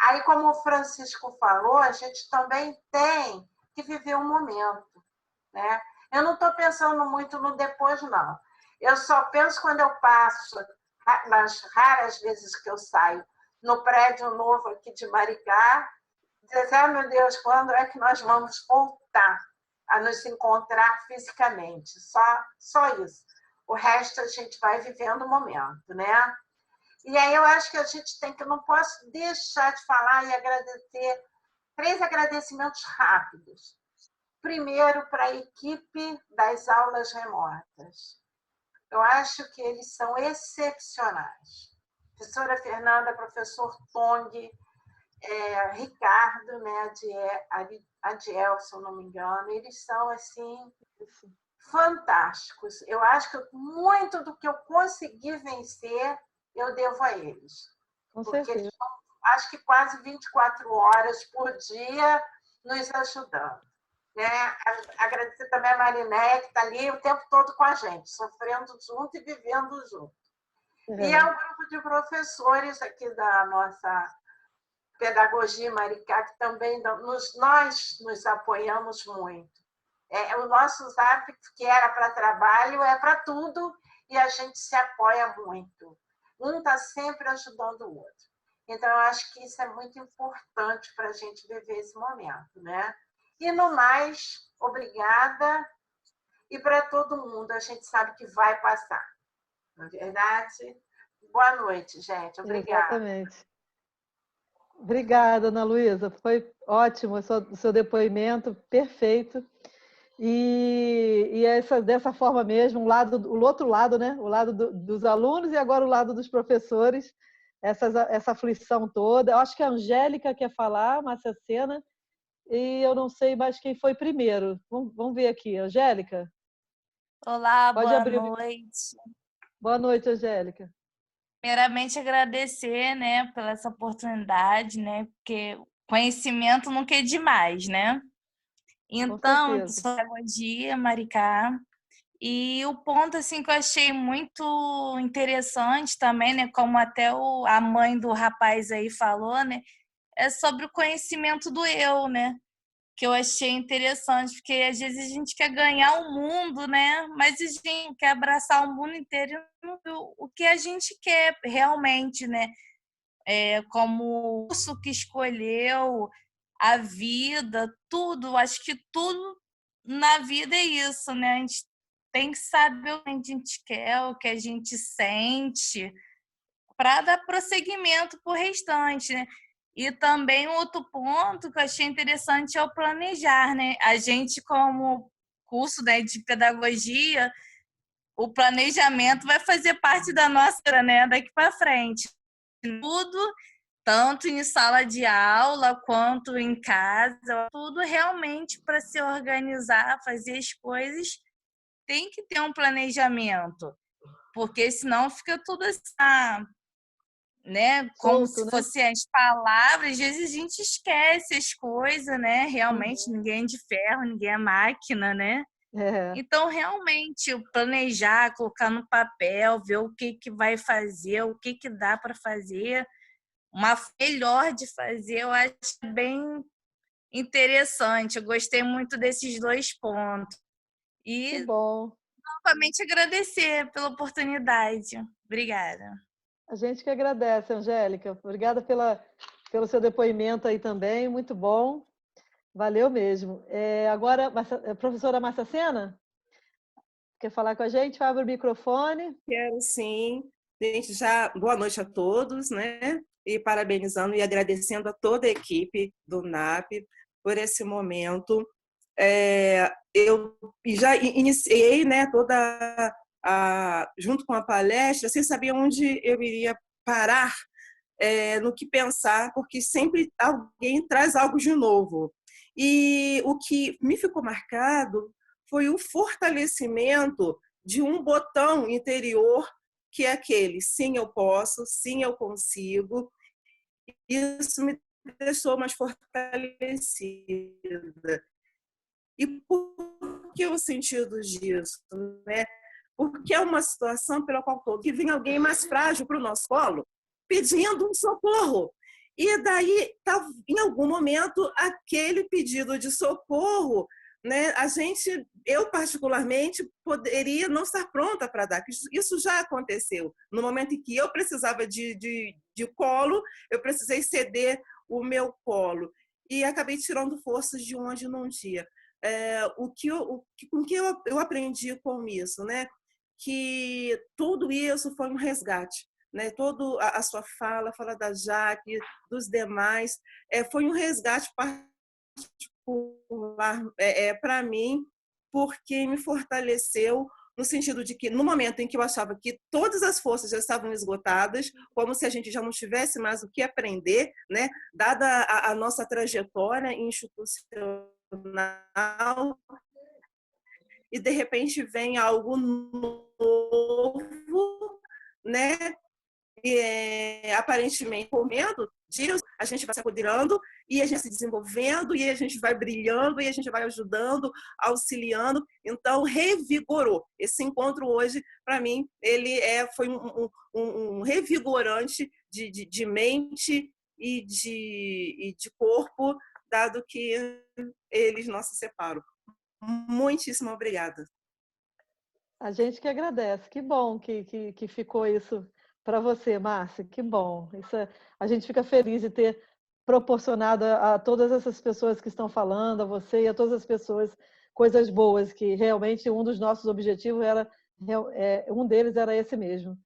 Aí, como o Francisco falou, a gente também tem que viver um momento, né? Eu não estou pensando muito no depois, não. Eu só penso quando eu passo, nas raras vezes que eu saio, no prédio novo aqui de Maricá, dizer, meu Deus, quando é que nós vamos voltar a nos encontrar fisicamente? Só isso. O resto a gente vai vivendo o momento, né? E aí eu acho que a gente eu não posso deixar de falar e agradecer 3 agradecimentos rápidos. Primeiro, para a equipe das aulas remotas. Eu acho que eles são excepcionais. Professora Fernanda, professor Tong, Ricardo, né, Adiel, se eu não me engano, eles são, assim, fantásticos. Eu acho que muito do que eu consegui vencer, eu devo a eles. Com porque certeza. eles estão, acho que quase 24 horas por dia nos ajudando. Né? Agradecer também a Mariné, que está ali o tempo todo com a gente, sofrendo junto e vivendo junto. E ao grupo de professores aqui da nossa pedagogia Maricá, que também nós nos apoiamos muito. O nosso Zap, que era para trabalho, é para tudo, e a gente se apoia muito. Um está sempre ajudando o outro. Então, eu acho que isso é muito importante para a gente viver esse momento, né? E, no mais, obrigada. E para todo mundo, a gente sabe que vai passar. Não é verdade? Boa noite, gente. Obrigada. Exatamente. Obrigada, Ana Luísa. Foi ótimo o seu depoimento, perfeito. E dessa forma mesmo, o outro lado, né? O lado dos alunos e agora o lado dos professores, essa aflição toda. Eu acho que a Angélica quer falar, Márcia Sena, e eu não sei mais quem foi primeiro. Vamos ver aqui. Angélica? Olá, Pode boa abrir noite. Boa noite, Angélica. Primeiramente, agradecer, né, pela essa oportunidade, né, porque conhecimento nunca é demais, né? Então, eu sou pedagogia, Maricá, e o ponto assim que eu achei muito interessante também, né, como até a mãe do rapaz aí falou, né, é sobre o conhecimento do eu, né? Que eu achei interessante, porque às vezes a gente quer ganhar o mundo, né? Mas a gente quer abraçar o mundo inteiro, o que a gente quer realmente, né? Como o curso que escolheu, a vida, tudo. Acho que tudo na vida é isso, né? A gente tem que saber o que a gente quer, o que a gente sente, para dar prosseguimento para o restante, né? E também outro ponto que eu achei interessante é o planejar, né? A gente, como curso, né, de pedagogia, o planejamento vai fazer parte da nossa, né, daqui para frente. Tudo, tanto em sala de aula quanto em casa, tudo realmente para se organizar, fazer as coisas tem que ter um planejamento, porque senão fica tudo assim, né? Como se fossem as palavras, às vezes a gente esquece as coisas, né? Realmente ninguém é de ferro, ninguém é máquina, né? Então, realmente, planejar, colocar no papel, ver o que vai fazer, o que dá para fazer, uma melhor de fazer, eu acho bem interessante. Eu gostei muito desses 2 pontos. E, que bom. Novamente, agradecer pela oportunidade. Obrigada. A gente que agradece, Angélica. Obrigada pelo seu depoimento aí também, muito bom. Valeu mesmo. Agora, a professora Márcia Sena, quer falar com a gente? Abre o microfone. Quero sim. Gente, já boa noite a todos, né? E parabenizando e agradecendo a toda a equipe do NAP por esse momento. Eu já iniciei, né, junto com a palestra, sem saber onde eu iria parar, no que pensar, porque sempre alguém traz algo de novo. E o que me ficou marcado foi o fortalecimento de um botão interior, que é aquele: sim, eu posso, sim, eu consigo. Isso me deixou mais fortalecida. E por que o sentido disso, né? Porque é uma situação pela qual que vem alguém mais frágil para o nosso colo pedindo um socorro. E daí, em algum momento, aquele pedido de socorro, né, eu particularmente, poderia não estar pronta para dar. Isso já aconteceu. No momento em que eu precisava de colo, eu precisei ceder o meu colo. E acabei tirando forças de onde não tinha. Com que eu aprendi com isso, né? Que tudo isso foi um resgate, né? Toda a sua fala da Jaque, dos demais, foi um resgate particular para mim, porque me fortaleceu no sentido de que, no momento em que eu achava que todas as forças já estavam esgotadas, como se a gente já não tivesse mais o que aprender, né? Dada a nossa trajetória institucional, e de repente vem algo novo, né? Aparentemente, com medo disso, a gente vai se apoderando e a gente se desenvolvendo e a gente vai brilhando e a gente vai ajudando, auxiliando. Então, revigorou. Esse encontro hoje, para mim, ele foi um revigorante de mente e de corpo, dado que eles não se separam. Muitíssimo obrigada. A gente que agradece. Que bom que ficou isso para você, Márcia. Que bom. A gente fica feliz de ter proporcionado a todas essas pessoas que estão falando, a você e a todas as pessoas, coisas boas, que realmente um dos nossos objetivos um deles era esse mesmo.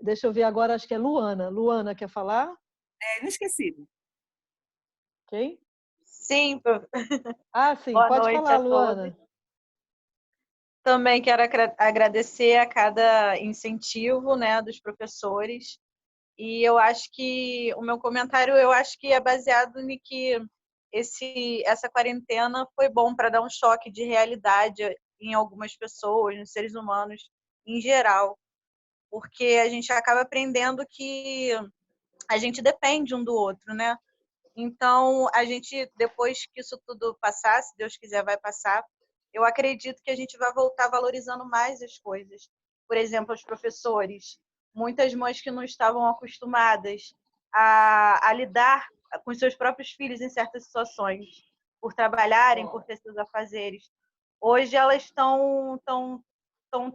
Deixa eu ver agora, acho que é Luana. Luana, quer falar? Inesquecível. Quem? Sim. Sim. Boa Pode noite falar, a Luana. todos. Também quero agradecer a cada incentivo, né, dos professores. E eu acho que o meu comentário é baseado em que essa quarentena foi bom para dar um choque de realidade em algumas pessoas, nos seres humanos em geral, porque a gente acaba aprendendo que a gente depende um do outro, né? Então, a gente, depois que isso tudo passar, se Deus quiser vai passar, eu acredito que a gente vai voltar valorizando mais as coisas. Por exemplo, os professores. Muitas mães que não estavam acostumadas a lidar com seus próprios filhos em certas situações, por trabalharem, por ter seus afazeres. Hoje elas estão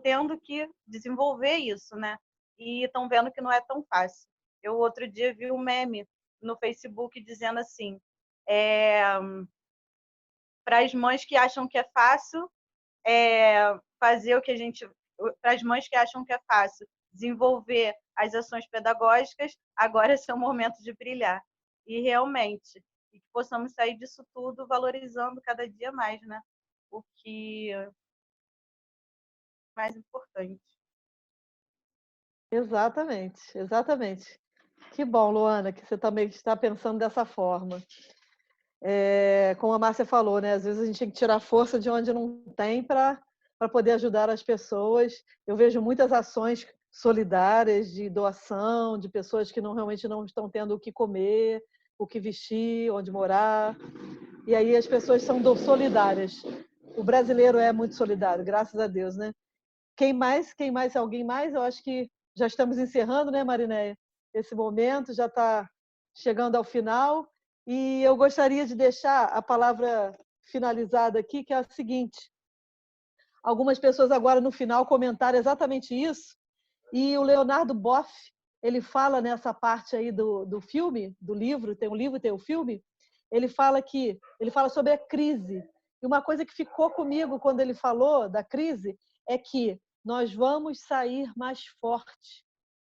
tendo que desenvolver isso, né? E estão vendo que não é tão fácil. Eu, outro dia, vi um meme no Facebook dizendo assim, para as mães que acham que é fácil fazer o que a gente... Para as mães que acham que é fácil desenvolver as ações pedagógicas, agora é seu momento de brilhar. E realmente, e que possamos sair disso tudo valorizando cada dia mais, né? O que é mais importante. Exatamente, exatamente. Que bom, Luana, que você também está pensando dessa forma. Como a Márcia falou, né? Às vezes a gente tem que tirar força de onde não tem para para poder ajudar as pessoas. Eu vejo muitas ações solidárias de doação, de pessoas que realmente não estão tendo o que comer, o que vestir, onde morar. E aí as pessoas são solidárias. O brasileiro é muito solidário, graças a Deus, né? Quem mais? Alguém mais? Eu acho que já estamos encerrando, né, Marinéia? Esse momento já está chegando ao final. E eu gostaria de deixar a palavra finalizada aqui, que é a seguinte. Algumas pessoas agora no final comentaram exatamente isso. E o Leonardo Boff, ele fala nessa parte aí do filme, do livro, tem um livro, tem o filme, ele fala sobre a crise. E uma coisa que ficou comigo quando ele falou da crise é que nós vamos sair mais forte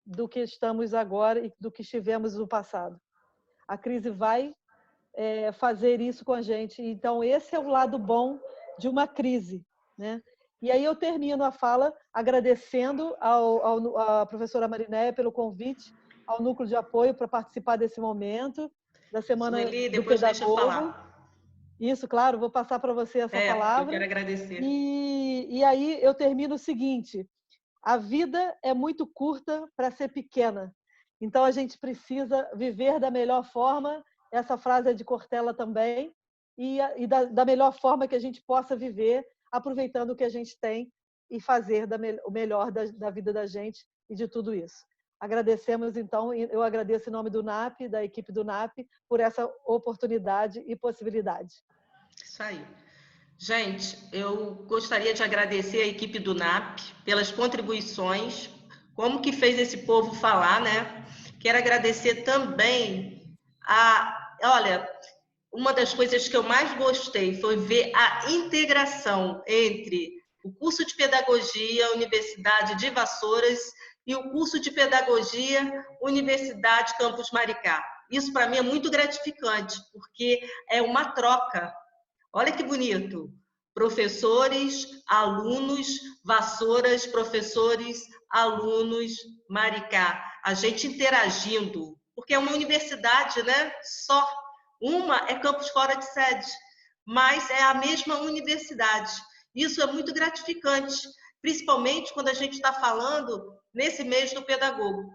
do que estamos agora e do que estivemos no passado. A crise vai fazer isso com a gente. Então, esse é o lado bom de uma crise, né? E aí eu termino a fala agradecendo à professora Marinéia pelo convite, ao Núcleo de Apoio para participar desse momento, da Semana Sueli, do depois Pedagogo. deixa eu falar. Isso, claro, vou passar para você essa palavra. Eu quero agradecer. E aí eu termino o seguinte, a vida é muito curta para ser pequena, então a gente precisa viver da melhor forma, essa frase é de Cortella também, e da melhor forma que a gente possa viver, aproveitando o que a gente tem e fazer o melhor da vida da gente e de tudo isso. Agradecemos, então, eu agradeço em nome do NAP, da equipe do NAP, por essa oportunidade e possibilidade. Isso aí. Gente, eu gostaria de agradecer a equipe do NAP pelas contribuições, como que fez esse povo falar, né? Quero agradecer também olha, uma das coisas que eu mais gostei foi ver a integração entre o curso de Pedagogia, Universidade de Vassouras, e o curso de Pedagogia, Universidade Campus Maricá. Isso, para mim, é muito gratificante, porque é uma troca. Olha que bonito. Professores, alunos, Vassouras, professores, alunos, Maricá. A gente interagindo, porque é uma universidade, né? Só. Uma é campus fora de sede, mas é a mesma universidade. Isso é muito gratificante, principalmente quando a gente está falando nesse mês do pedagogo.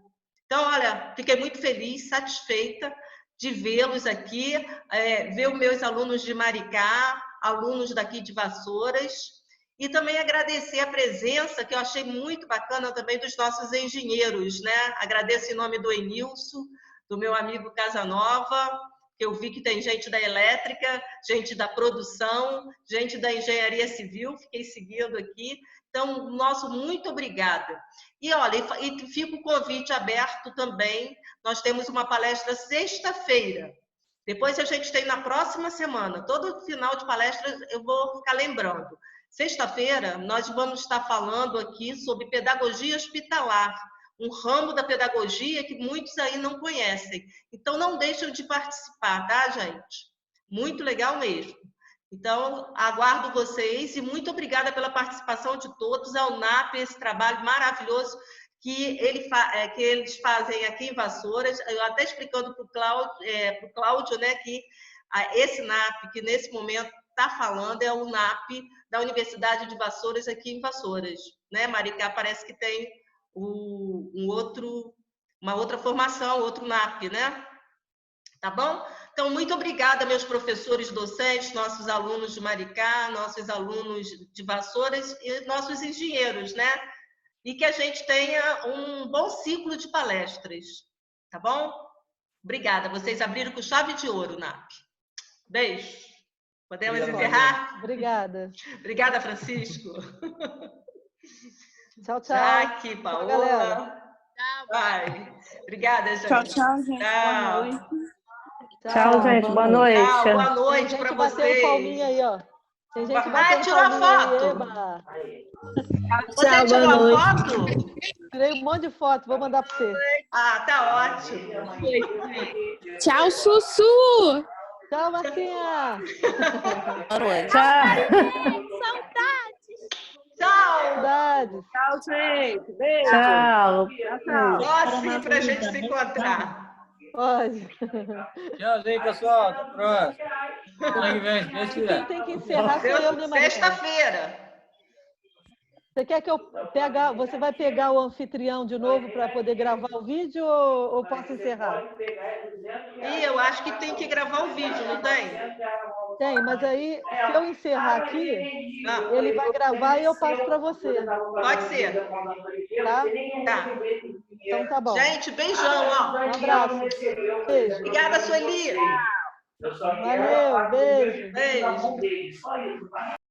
Então, olha, fiquei muito feliz, satisfeita de vê-los aqui, ver os meus alunos de Maricá, alunos daqui de Vassouras, e também agradecer a presença, que eu achei muito bacana também, dos nossos engenheiros, né? Agradeço em nome do Enilson, do meu amigo Casanova, que eu vi que tem gente da elétrica, gente da produção, gente da engenharia civil, fiquei seguindo aqui. Então, nosso muito obrigada. E olha, e fica o convite aberto também, nós temos uma palestra sexta-feira. Depois a gente tem na próxima semana, todo final de palestra eu vou ficar lembrando. Sexta-feira nós vamos estar falando aqui sobre pedagogia hospitalar, um ramo da pedagogia que muitos aí não conhecem. Então, não deixem de participar, tá, gente? Muito legal mesmo. Então, aguardo vocês e muito obrigada pela participação de todos, ao NAP, esse trabalho maravilhoso que eles fazem aqui em Vassouras. Eu até explicando para o Cláudio, né, que esse NAP que nesse momento está falando é o NAP da Universidade de Vassouras aqui em Vassouras. Né? Maricá parece que tem uma outra formação, outro NAP, né? Tá bom? Então, muito obrigada, meus professores docentes, nossos alunos de Maricá, nossos alunos de Vassouras e nossos engenheiros, né? E que a gente tenha um bom ciclo de palestras, tá bom? Obrigada, vocês abriram com chave de ouro, NAP. Beijo. Podemos encerrar? Obrigada. Obrigada, Francisco. Tchau, tchau. Jaque, Paola. Tchau, galera. Vai. Obrigada, gente. Tchau, tchau, gente. Tchau. Boa noite. Tchau, gente. Boa noite. Tchau, boa noite para vocês. Palminha aí, ó. Tem gente batendo tirou a foto. Você tirou a foto? Tirei um monte de foto, vou mandar para você. Ah, tá ótimo. Tchau, Sussu. Tchau, Marcinha. Boa noite. Saudades. Tchau, gente. Beijo. Tchau. Tchau, para a gente se encontrar. Pode. Tchauzinho, pessoal. Até a próxima. Semana que vem, se Deus quiser. Tem que encerrar com eu, né, Maricá? Sexta-feira. Você quer que eu pegar? Você vai pegar o anfitrião de novo para poder gravar o vídeo ou posso encerrar? E eu acho que tem que gravar o vídeo, não tem? Tem, mas aí, se eu encerrar aqui, ele vai gravar e eu passo para você. Pode ser. Tá? Tá. Então tá bom. Gente, beijão, ó. Um abraço. Beijo. Obrigada, Sueli. Valeu, beijo. Beijo.